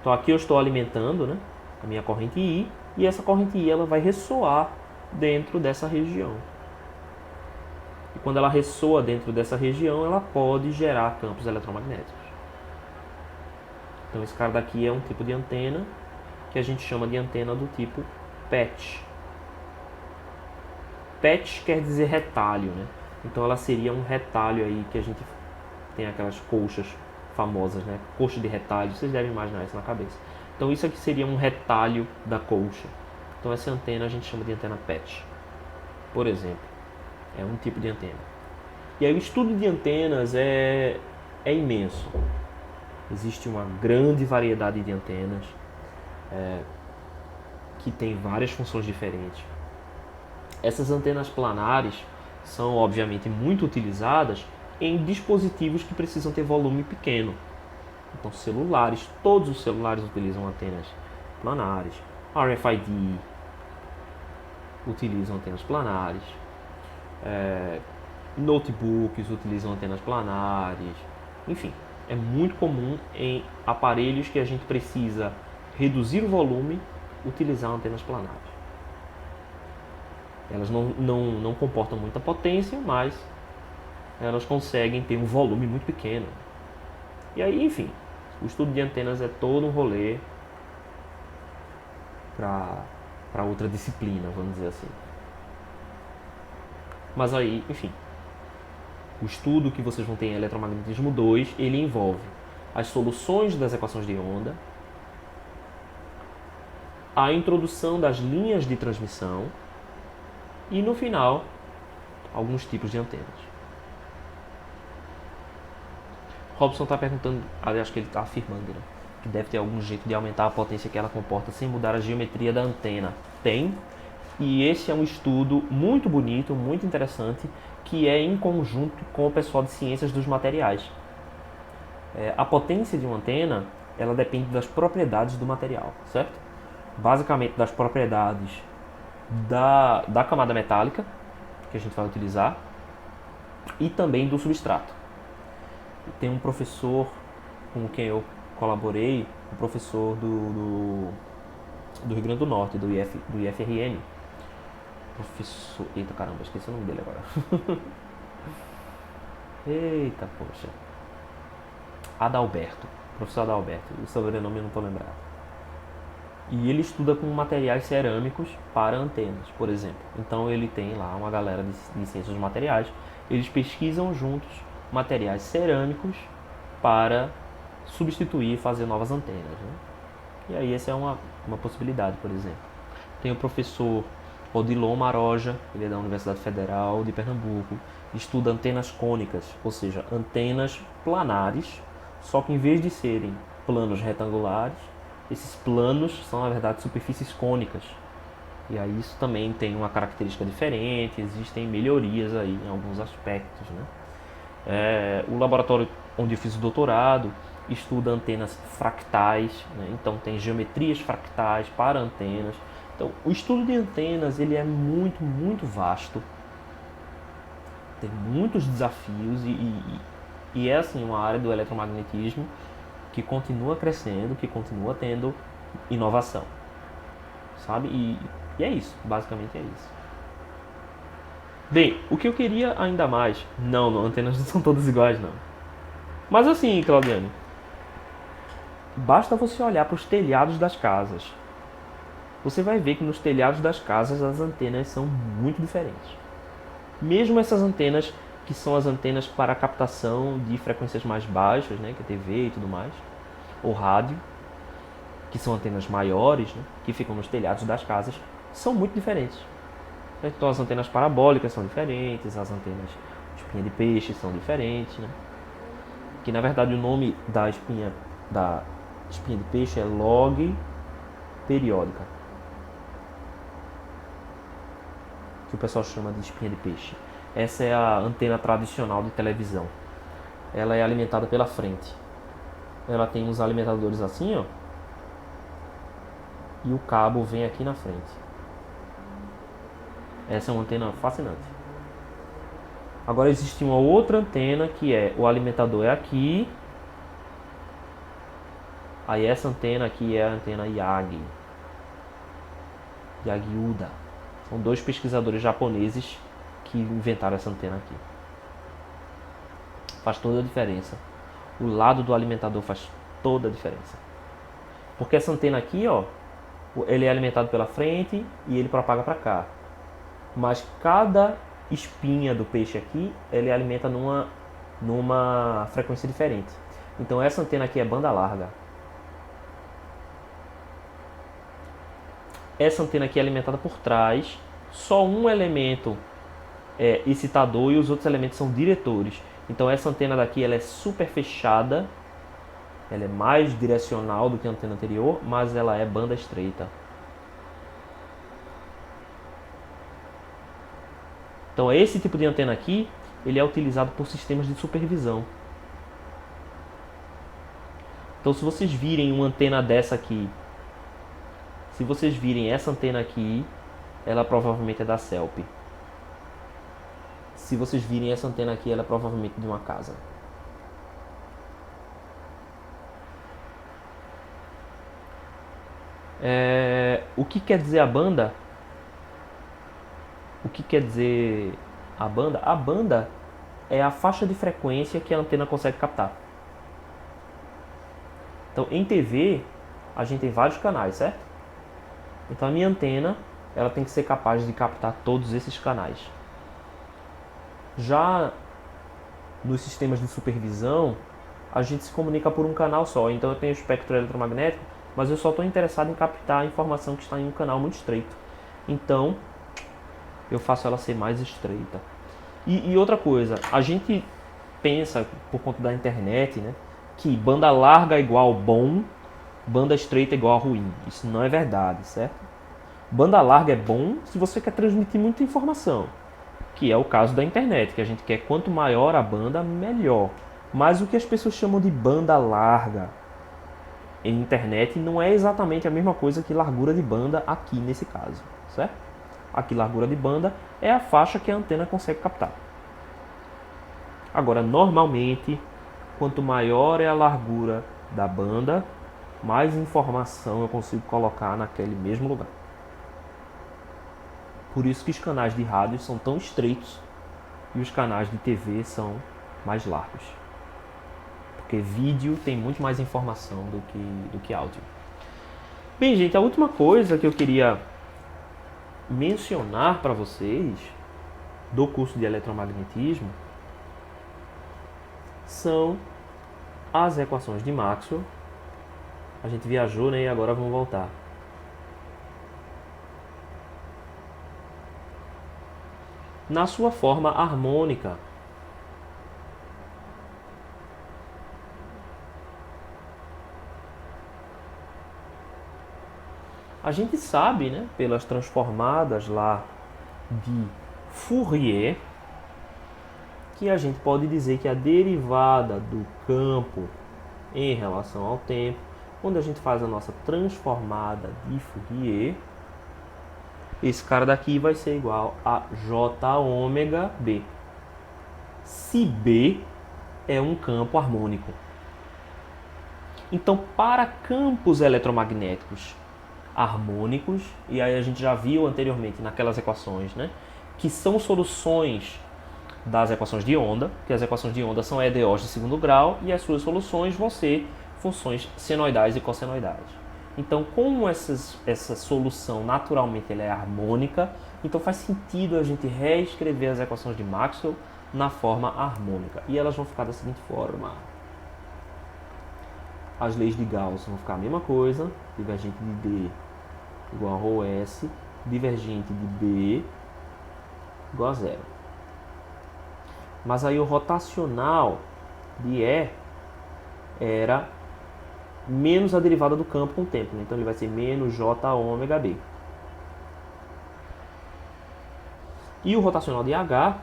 Então aqui eu estou alimentando, né, a minha corrente I, e essa corrente I ela vai ressoar dentro dessa região. E quando ela ressoa dentro dessa região, ela pode gerar campos eletromagnéticos. Então esse cara daqui é um tipo de antena que a gente chama de antena do tipo patch. Patch quer dizer retalho, né? Então ela seria um retalho aí que a gente tem aquelas colchas famosas, né? Colcha de retalho, vocês devem imaginar isso na cabeça. Então isso aqui seria um retalho da colcha. Então essa antena a gente chama de antena patch, por exemplo. É um tipo de antena. E aí o estudo de antenas é imenso. Existe uma grande variedade de antenas que tem várias funções diferentes. Essas antenas planares são obviamente muito utilizadas em dispositivos que precisam ter volume pequeno. Então celulares, todos os celulares utilizam antenas planares. RFID utilizam antenas planares. Notebooks utilizam antenas planares. Enfim, é muito comum em aparelhos que a gente precisa reduzir o volume utilizar antenas planares. Elas não comportam muita potência, mas elas conseguem ter um volume muito pequeno. E aí, enfim, o estudo de antenas é todo um rolê para outra disciplina, vamos dizer assim. Mas aí, enfim, o estudo que vocês vão ter em Eletromagnetismo 2, ele envolve as soluções das equações de onda, a introdução das linhas de transmissão e, no final, alguns tipos de antenas. Robson está perguntando, acho que ele está afirmando, né, que deve ter algum jeito de aumentar a potência que ela comporta sem mudar a geometria da antena. Tem, e esse é um estudo muito bonito, muito interessante, que é em conjunto com o pessoal de ciências dos materiais. A potência de uma antena, ela depende das propriedades do material, certo? Basicamente das propriedades da camada metálica que a gente vai utilizar e também do substrato. Tem um professor com quem eu colaborei, um professor do Rio Grande do Norte, do IFRN. Professor... Eita caramba, esqueci o nome dele agora. Eita, poxa. Adalberto. Professor Adalberto. O sobrenome eu não estou lembrado. E ele estuda com materiais cerâmicos para antenas, por exemplo. Então ele tem lá uma galera de ciências dos materiais. Eles pesquisam juntos materiais cerâmicos para substituir e fazer novas antenas, né? E aí essa é uma possibilidade, por exemplo. Tem o professor Odilon Maroja, ele é da Universidade Federal de Pernambuco, estuda antenas cônicas, ou seja, antenas planares, só que em vez de serem planos retangulares, esses planos são, na verdade, superfícies cônicas. E aí isso também tem uma característica diferente, existem melhorias aí em alguns aspectos, né? O laboratório onde eu fiz o doutorado estuda antenas fractais, né? Então tem geometrias fractais para antenas. Então o estudo de antenas ele é muito, muito vasto, tem muitos desafios e é assim uma área do eletromagnetismo que continua crescendo, que continua tendo inovação, sabe? E é isso, basicamente é isso. Bem, o que eu queria ainda mais... Não, antenas não são todas iguais, não. Mas assim, Claudiane, basta você olhar para os telhados das casas. Você vai ver que nos telhados das casas as antenas são muito diferentes. Mesmo essas antenas que são as antenas para a captação de frequências mais baixas, né, que é TV e tudo mais, ou rádio, que são antenas maiores, né, que ficam nos telhados das casas, são muito diferentes. Então as antenas parabólicas são diferentes, as antenas de espinha de peixe são diferentes, né? Que na verdade o nome da espinha de peixe é log periódica. o pessoal chama de espinha de peixe. Essa é a antena tradicional de televisão. Ela é alimentada pela frente. Ela tem uns alimentadores assim, ó. E o cabo vem aqui na frente. Essa é uma antena fascinante. Agora existe uma outra antena que é o alimentador é aqui. Aí essa antena aqui é a antena Yagi. Yagiuda. São dois pesquisadores japoneses que inventaram essa antena aqui. Faz toda a diferença. O lado do alimentador faz toda a diferença. Porque essa antena aqui, ó, ele é alimentado pela frente e ele propaga para cá. Mas cada espinha do peixe aqui, ele alimenta numa frequência diferente. Então essa antena aqui é banda larga. Essa antena aqui é alimentada por trás. Só um elemento é excitador e os outros elementos são diretores. Então essa antena daqui ela é super fechada. Ela é mais direcional do que a antena anterior, mas ela é banda estreita. Então esse tipo de antena aqui, ele é utilizado por sistemas de supervisão. Então se vocês virem uma antena dessa aqui, se vocês virem essa antena aqui, ela provavelmente é da CELP. Se vocês virem essa antena aqui, ela é provavelmente de uma casa. O que quer dizer a banda? O que quer dizer a banda? A banda é a faixa de frequência que a antena consegue captar. Então, em TV, a gente tem vários canais, certo? Então, a minha antena, ela tem que ser capaz de captar todos esses canais. Já nos sistemas de supervisão, a gente se comunica por um canal só. Então, eu tenho o espectro eletromagnético, mas eu só estou interessado em captar a informação que está em um canal muito estreito. Então, eu faço ela ser mais estreita. E outra coisa, a gente pensa, por conta da internet, né, que banda larga é igual bom, banda estreita é igual ruim. Isso não é verdade, certo? Banda larga é bom se você quer transmitir muita informação, que é o caso da internet, que a gente quer quanto maior a banda, melhor. Mas o que as pessoas chamam de banda larga em internet não é exatamente a mesma coisa que largura de banda aqui nesse caso, certo? Aqui largura de banda é a faixa que a antena consegue captar. Agora, normalmente, quanto maior é a largura da banda, mais informação eu consigo colocar naquele mesmo lugar. Por isso que os canais de rádio são tão estreitos e os canais de TV são mais largos. Porque vídeo tem muito mais informação do que áudio. Bem, gente, a última coisa que eu queria mencionar para vocês do curso de eletromagnetismo são as equações de Maxwell. A gente viajou, né? E agora vamos voltar. Na sua forma harmônica. A gente sabe, né, pelas transformadas lá de Fourier, que a gente pode dizer que a derivada do campo em relação ao tempo, quando a gente faz a nossa transformada de Fourier, esse cara daqui vai ser igual a J ômega B. Se B é um campo harmônico. Então, para campos eletromagnéticos harmônicos, e aí a gente já viu anteriormente naquelas equações, né, que são soluções das equações de onda, que as equações de onda são EDOs de segundo grau e as suas soluções vão ser funções senoidais e cossenoidais. Então, como essa solução naturalmente ela é harmônica, então faz sentido a gente reescrever as equações de Maxwell na forma harmônica. E elas vão ficar da seguinte forma. As leis de Gauss vão ficar a mesma coisa, divergente de D igual a ρS, divergente de B igual a zero. Mas aí o rotacional de E era menos a derivada do campo com o tempo, né? Então ele vai ser menos J ômega B. E o rotacional de H,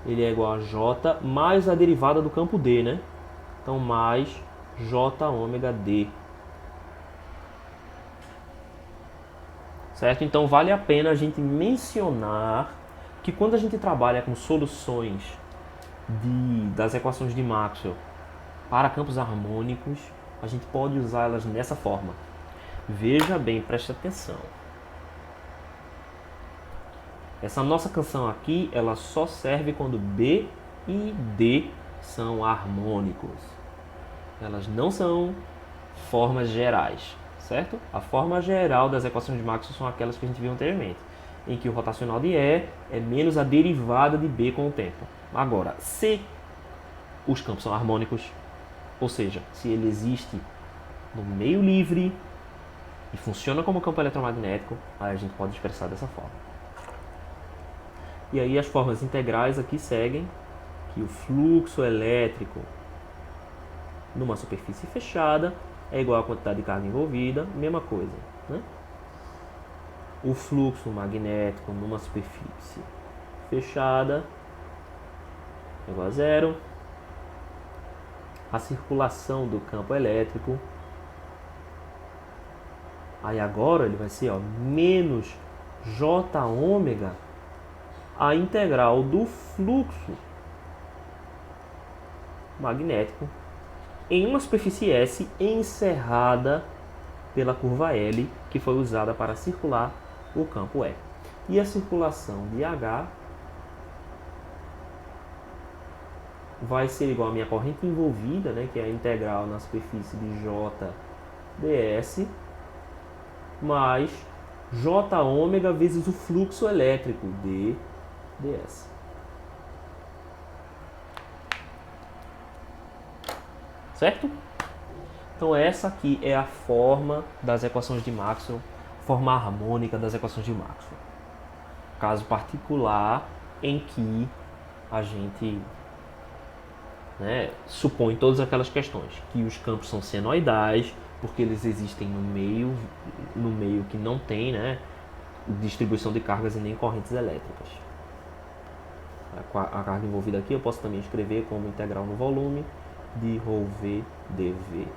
ele é igual a J mais a derivada do campo D, né? Então, mais J ômega D. Certo? Então, vale a pena a gente mencionar que quando a gente trabalha com soluções das equações de Maxwell para campos harmônicos, a gente pode usá-las nessa forma. Veja bem, preste atenção. Essa nossa canção aqui, ela só serve quando B e D são harmônicos. Elas não são formas gerais, certo? A forma geral das equações de Maxwell são aquelas que a gente viu anteriormente, em que o rotacional de E é menos a derivada de B com o tempo. Agora, se os campos são harmônicos, ou seja, se ele existe no meio livre e funciona como campo eletromagnético, aí a gente pode expressar dessa forma. E aí as formas integrais aqui seguem que o fluxo elétrico numa superfície fechada é igual à quantidade de carga envolvida, mesma coisa, né? O fluxo magnético numa superfície fechada é igual a zero. A circulação do campo elétrico, aí agora ele vai ser menos J ômega a integral do fluxo magnético em uma superfície S encerrada pela curva L, que foi usada para circular o campo E. E a circulação de H vai ser igual à minha corrente envolvida, né, que é a integral na superfície de J ds, mais J ômega vezes o fluxo elétrico, D ds. Certo? Então essa aqui é a forma das equações de Maxwell, forma harmônica das equações de Maxwell. Caso particular em que a gente supõe todas aquelas questões, que os campos são senoidais, porque eles existem no meio que não tem, distribuição de cargas e nem correntes elétricas. A carga envolvida aqui eu posso também escrever como integral no volume de ρV dV.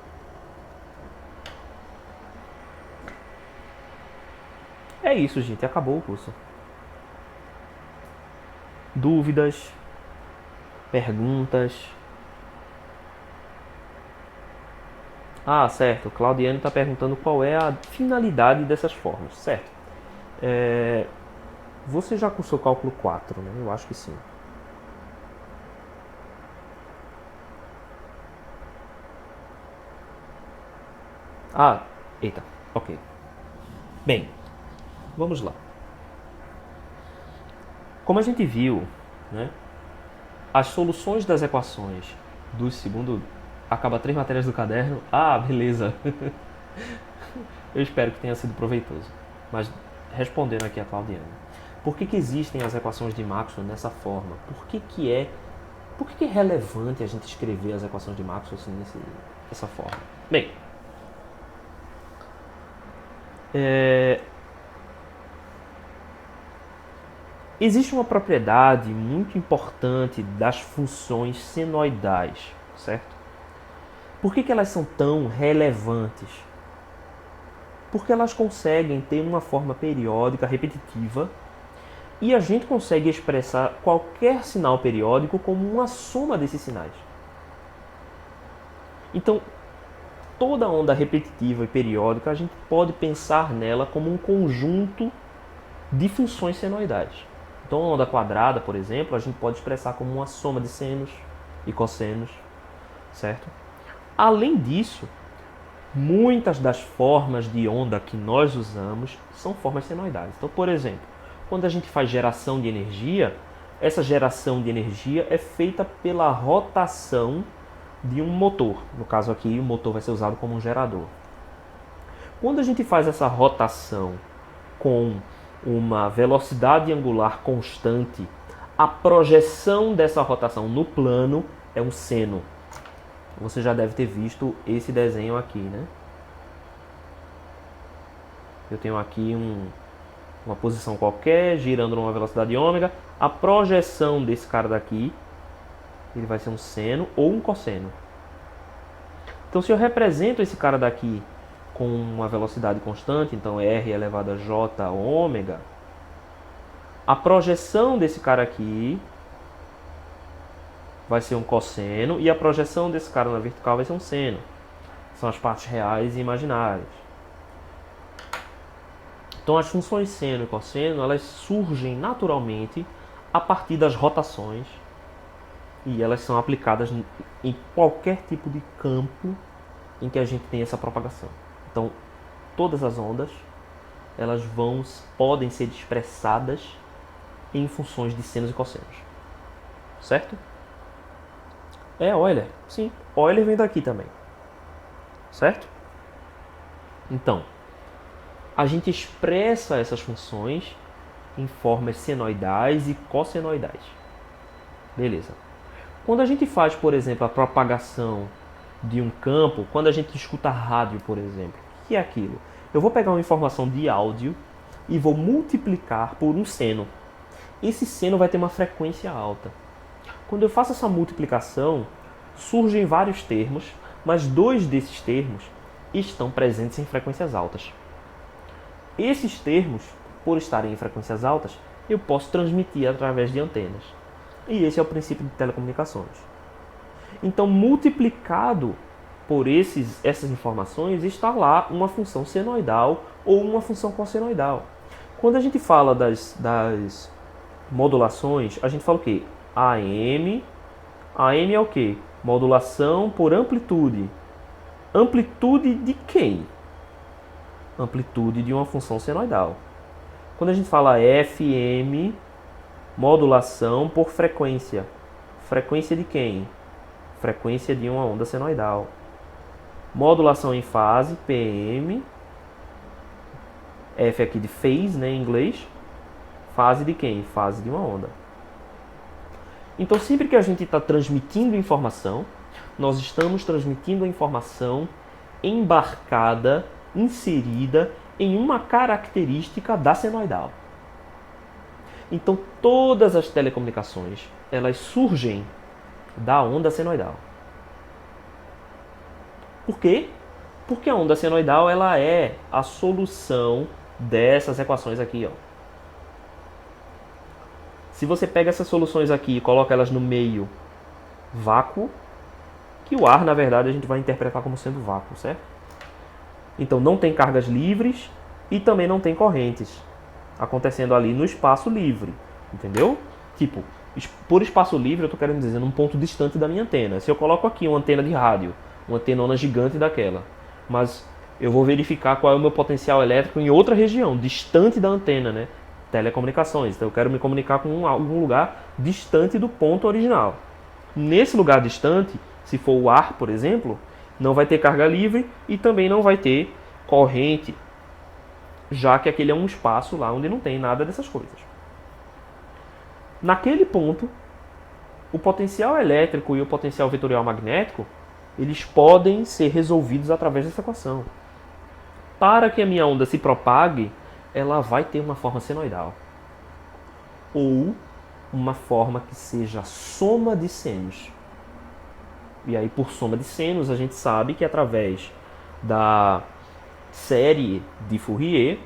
É isso, gente. Acabou o curso. Dúvidas? Perguntas? Ah, certo. Claudiane está perguntando qual é a finalidade dessas formas, certo? Você já cursou cálculo 4, né? Eu acho que sim. Ah, eita, ok. Bem, vamos lá. Como a gente viu, as soluções das equações do segundo... Acaba 3 matérias do caderno. Ah, beleza. Eu espero que tenha sido proveitoso. Mas respondendo aqui a Claudiane. Por que existem as equações de Maxwell nessa forma? Por que é relevante a gente escrever as equações de Maxwell assim, dessa forma? Bem, existe uma propriedade muito importante das funções senoidais, certo? Por que elas são tão relevantes? Porque elas conseguem ter uma forma periódica repetitiva e a gente consegue expressar qualquer sinal periódico como uma soma desses sinais. Então, toda onda repetitiva e periódica, a gente pode pensar nela como um conjunto de funções senoidais. Então, a onda quadrada, por exemplo, a gente pode expressar como uma soma de senos e cossenos, certo? Além disso, muitas das formas de onda que nós usamos são formas senoidais. Então, por exemplo, quando a gente faz geração de energia, essa geração de energia é feita pela rotação de um motor. No caso aqui, o motor vai ser usado como um gerador. Quando a gente faz essa rotação com uma velocidade angular constante, a projeção dessa rotação no plano é um seno. Você já deve ter visto esse desenho aqui, né? Eu tenho aqui uma posição qualquer, girando numa velocidade ômega. A projeção desse cara daqui, ele vai ser um seno ou um cosseno. Então, se eu represento esse cara daqui com uma velocidade constante, então R elevado a J ômega, a projeção desse cara aqui vai ser um cosseno e a projeção desse cara na vertical vai ser um seno. São as partes reais e imaginárias. Então, as funções seno e cosseno, elas surgem naturalmente a partir das rotações e elas são aplicadas em qualquer tipo de campo em que a gente tem essa propagação. Então, todas as ondas, elas podem ser expressadas em funções de senos e cossenos. Certo? É Euler. Sim, Euler vem daqui também. Certo? Então, a gente expressa essas funções em formas senoidais e cossenoidais. Beleza. Quando a gente faz, por exemplo, a propagação de um campo, quando a gente escuta rádio, por exemplo, o que é aquilo? Eu vou pegar uma informação de áudio e vou multiplicar por um seno. Esse seno vai ter uma frequência alta. Quando eu faço essa multiplicação, surgem vários termos, mas 2 desses termos estão presentes em frequências altas. Esses termos, por estarem em frequências altas, eu posso transmitir através de antenas. E esse é o princípio de telecomunicações. Então, multiplicado por essas informações, está lá uma função senoidal ou uma função cossenoidal. Quando a gente fala das modulações, a gente fala o quê? AM. AM é o quê? Modulação por amplitude. Amplitude de quem? Amplitude de uma função senoidal. Quando a gente fala FM, modulação por frequência. Frequência de quem? Frequência de uma onda senoidal. Modulação em fase, PM. F aqui de phase, né, em inglês. Fase de quem? Fase de uma onda. Então, sempre que a gente está transmitindo informação, nós estamos transmitindo a informação embarcada, inserida em uma característica da senoidal. Então, todas as telecomunicações, elas surgem da onda senoidal. Por quê? Porque a onda senoidal, ela é a solução dessas equações aqui, ó. Se você pega essas soluções aqui e coloca elas no meio vácuo, que o ar, na verdade, a gente vai interpretar como sendo vácuo, certo? Então, não tem cargas livres e também não tem correntes acontecendo ali no espaço livre, entendeu? Tipo, por espaço livre, eu estou querendo dizer num ponto distante da minha antena. Se eu coloco aqui uma antena de rádio, uma antenona gigante daquela, mas eu vou verificar qual é o meu potencial elétrico em outra região, distante da antena, né? Telecomunicações. Então eu quero me comunicar com algum lugar distante do ponto original. Nesse lugar distante, se for o ar, por exemplo, não vai ter carga livre e também não vai ter corrente, já que aquele é um espaço lá onde não tem nada dessas coisas. Naquele ponto, o potencial elétrico e o potencial vetorial magnético, eles podem ser resolvidos através dessa equação. Para que a minha onda se propague, ela vai ter uma forma senoidal. Ou uma forma que seja soma de senos. E aí, por soma de senos, a gente sabe que através da série de Fourier,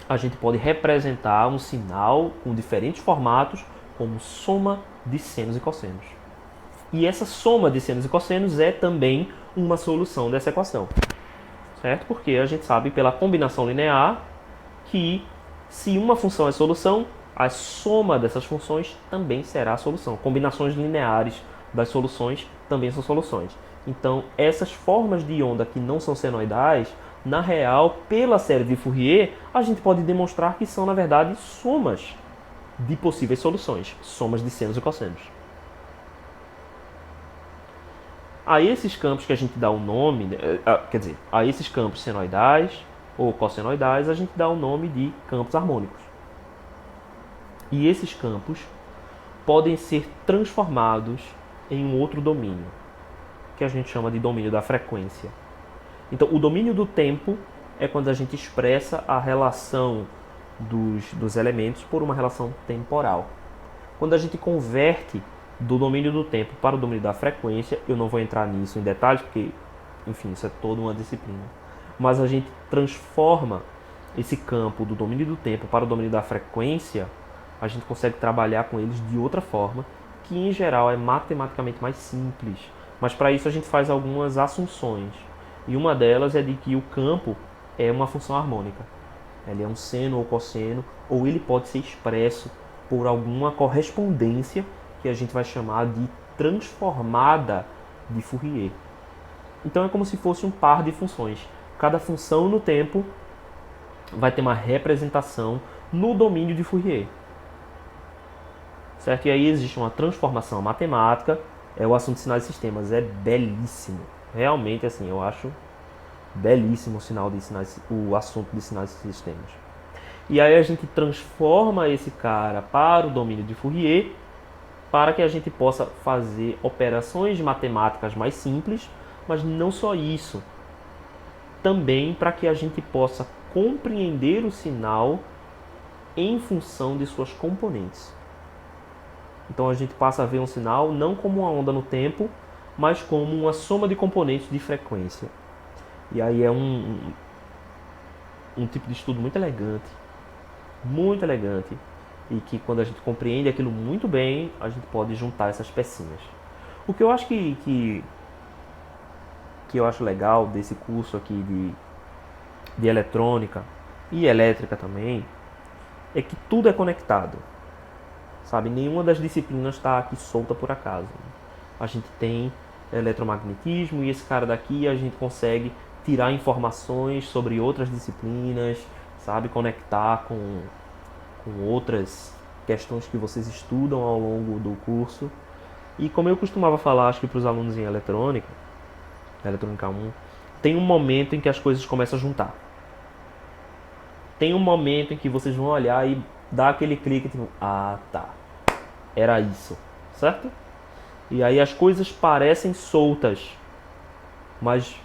a gente pode representar um sinal com diferentes formatos como soma de senos e cossenos. E essa soma de senos e cossenos é também uma solução dessa equação. Certo? Porque a gente sabe pela combinação linear que se uma função é solução, a soma dessas funções também será a solução. Combinações lineares das soluções também são soluções. Então, essas formas de onda que não são senoidais, na real, pela série de Fourier, a gente pode demonstrar que são, na verdade, somas de possíveis soluções, somas de senos e cossenos. A esses campos que a gente dá o nome, quer dizer, a esses campos senoidais ou cossenoidais, a gente dá o nome de campos harmônicos. E esses campos podem ser transformados em um outro domínio, que a gente chama de domínio da frequência. Então, o domínio do tempo é quando a gente expressa a relação dos elementos por uma relação temporal. Quando a gente converte do domínio do tempo para o domínio da frequência, eu não vou entrar nisso em detalhes, porque, enfim, isso é toda uma disciplina. Mas a gente transforma esse campo do domínio do tempo para o domínio da frequência, a gente consegue trabalhar com eles de outra forma, que em geral é matematicamente mais simples. Mas para isso a gente faz algumas assunções. E uma delas é de que o campo é uma função harmônica. Ele é um seno ou cosseno, ou ele pode ser expresso por alguma correspondência que a gente vai chamar de transformada de Fourier. Então é como se fosse um par de funções. Cada função no tempo vai ter uma representação no domínio de Fourier. Certo? E aí existe uma transformação matemática. O assunto de sinais e sistemas é belíssimo. Realmente, assim, eu acho belíssimo o assunto de sinais e sistemas. E aí a gente transforma esse cara para o domínio de Fourier para que a gente possa fazer operações matemáticas mais simples, mas não só isso. Também para que a gente possa compreender o sinal em função de suas componentes. Então a gente passa a ver um sinal não como uma onda no tempo, mas como uma soma de componentes de frequência. E aí é um tipo de estudo muito elegante, e que quando a gente compreende aquilo muito bem, a gente pode juntar essas pecinhas. O que eu acho que eu acho legal desse curso aqui de eletrônica e elétrica também, é que tudo é conectado. Sabe? Nenhuma das disciplinas está aqui solta por acaso. A gente tem eletromagnetismo e esse cara daqui a gente consegue tirar informações sobre outras disciplinas, sabe? Conectar com outras questões que vocês estudam ao longo do curso. E como eu costumava falar, acho que para os alunos em eletrônica 1, tem um momento em que as coisas começam a juntar. Tem um momento em que vocês vão olhar e dar aquele clique, tipo, ah, tá, era isso, certo? E aí as coisas parecem soltas, mas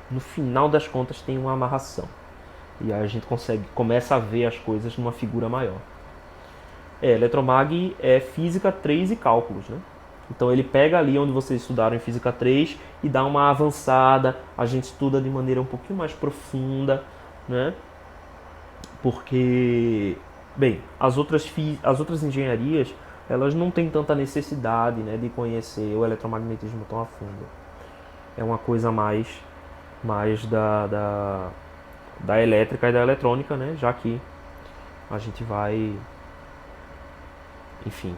no final das contas tem uma amarração. E aí a gente começa a ver as coisas numa figura maior. Eletromag é física 3 e cálculos, né? Então ele pega ali onde vocês estudaram em física 3 e dá uma avançada, a gente estuda de maneira um pouquinho mais profunda, né? Porque, bem, as outras engenharias, elas não têm tanta necessidade, né, de conhecer o eletromagnetismo tão a fundo. É uma coisa mais da elétrica e da eletrônica, né, já que a gente vai, enfim,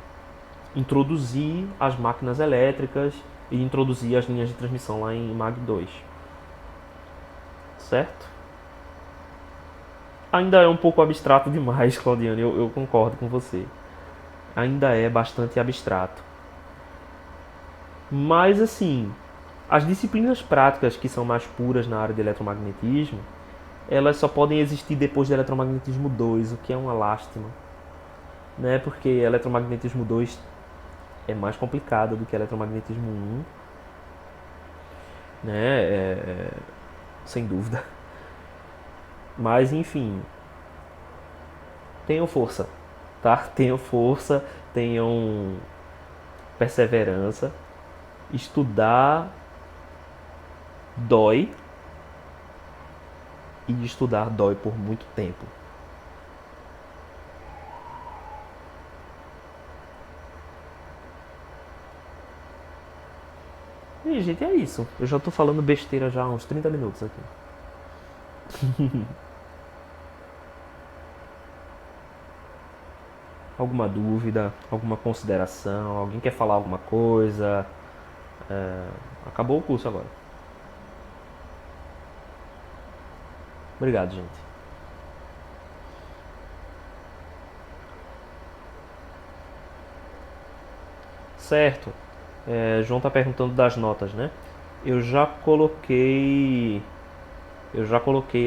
introduzir as máquinas elétricas e introduzir as linhas de transmissão lá em Mag 2. Certo? Ainda é um pouco abstrato demais, Claudiane, eu concordo com você. Ainda é bastante abstrato. Mas, assim, as disciplinas práticas que são mais puras na área de eletromagnetismo, elas só podem existir depois de eletromagnetismo 2, o que é uma lástima. Né? Porque eletromagnetismo 2 é mais complicado do que eletromagnetismo 1. Né? Sem dúvida. Mas, enfim, tenham força, tá? Tenham força, tenham perseverança. Estudar dói, e estudar dói por muito tempo. E, gente, é isso. Eu já tô falando besteira já há uns 30 minutos aqui. Alguma dúvida, alguma consideração? Alguém quer falar alguma coisa? Acabou o curso agora. Obrigado, gente. Certo. João tá perguntando das notas, né? Eu já coloquei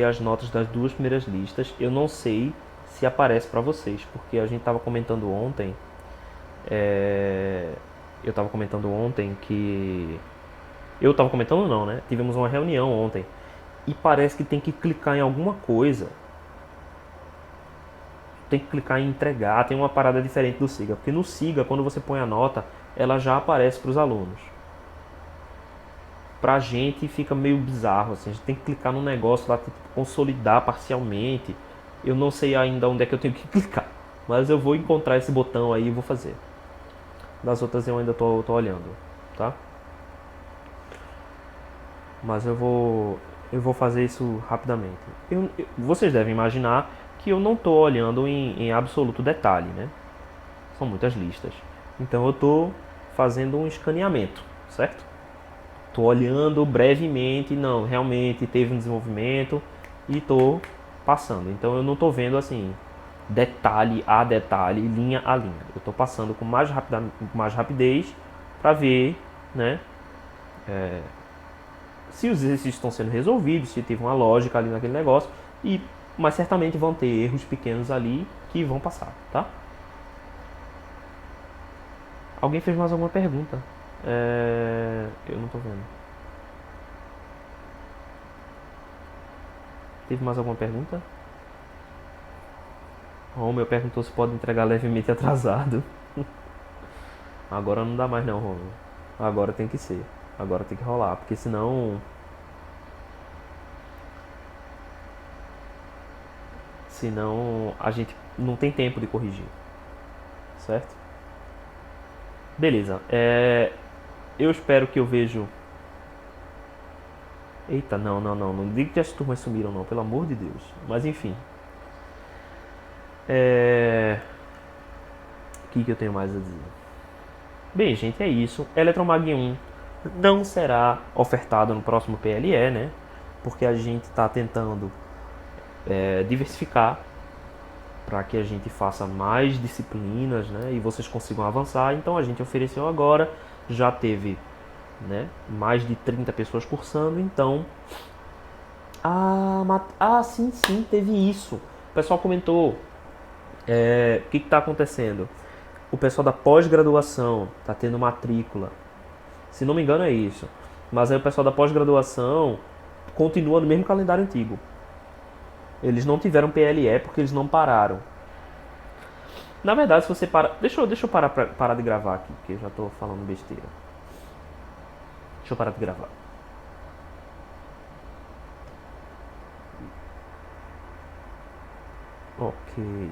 as notas das 2 primeiras listas. Eu não sei se aparece para vocês, porque a gente estava comentando ontem. Eu estava comentando ontem que... Eu estava comentando não, né? Tivemos uma reunião ontem. E parece que tem que clicar em alguma coisa tem que clicar em entregar, tem uma parada diferente do SIGA. Porque no SIGA, quando você põe a nota, ela já aparece para os alunos. Pra gente fica meio bizarro, assim, a gente tem que clicar num negócio lá, tipo, consolidar parcialmente. Eu não sei ainda onde é que eu tenho que clicar, mas eu vou encontrar esse botão aí e vou fazer. Das outras eu ainda tô olhando, tá? Mas eu vou fazer isso rapidamente. Vocês devem imaginar que eu não estou olhando em absoluto detalhe, né? São muitas listas. Então eu estou fazendo um escaneamento, certo? Estou olhando brevemente, não, realmente teve um desenvolvimento e estou passando. Então eu não estou vendo assim detalhe a detalhe, linha a linha. Eu estou passando com mais rapidez para ver, né, se os exercícios estão sendo resolvidos, se teve uma lógica ali naquele negócio, mas certamente vão ter erros pequenos ali que vão passar, tá? Alguém fez mais alguma pergunta? Eu não tô vendo. Teve mais alguma pergunta? O Romeu perguntou se pode entregar levemente atrasado. Agora não dá mais não, Romeu. Agora tem que ser. Agora tem que rolar, porque senão a gente não tem tempo de corrigir, certo? Beleza. Eu espero que eu vejo. Eita, não, não, não. Não diga que as turmas sumiram, não, pelo amor de Deus. Mas enfim. O que eu tenho mais a dizer? Bem, gente, é isso. Eletromag 1 não será ofertado no próximo PLE, né? Porque a gente está tentando diversificar para que a gente faça mais disciplinas, né? E vocês consigam avançar. Então a gente ofereceu agora, já teve, né, mais de 30 pessoas cursando, então sim, sim, teve isso. O pessoal comentou o que está acontecendo. O pessoal da pós-graduação está tendo matrícula. Se não me engano é isso. Mas aí o pessoal da pós-graduação continua no mesmo calendário antigo. Eles não tiveram PLE porque eles não pararam. Na verdade, se você para... Deixa eu parar de gravar aqui, porque eu já estou falando besteira. Deixa eu parar de gravar. Ok.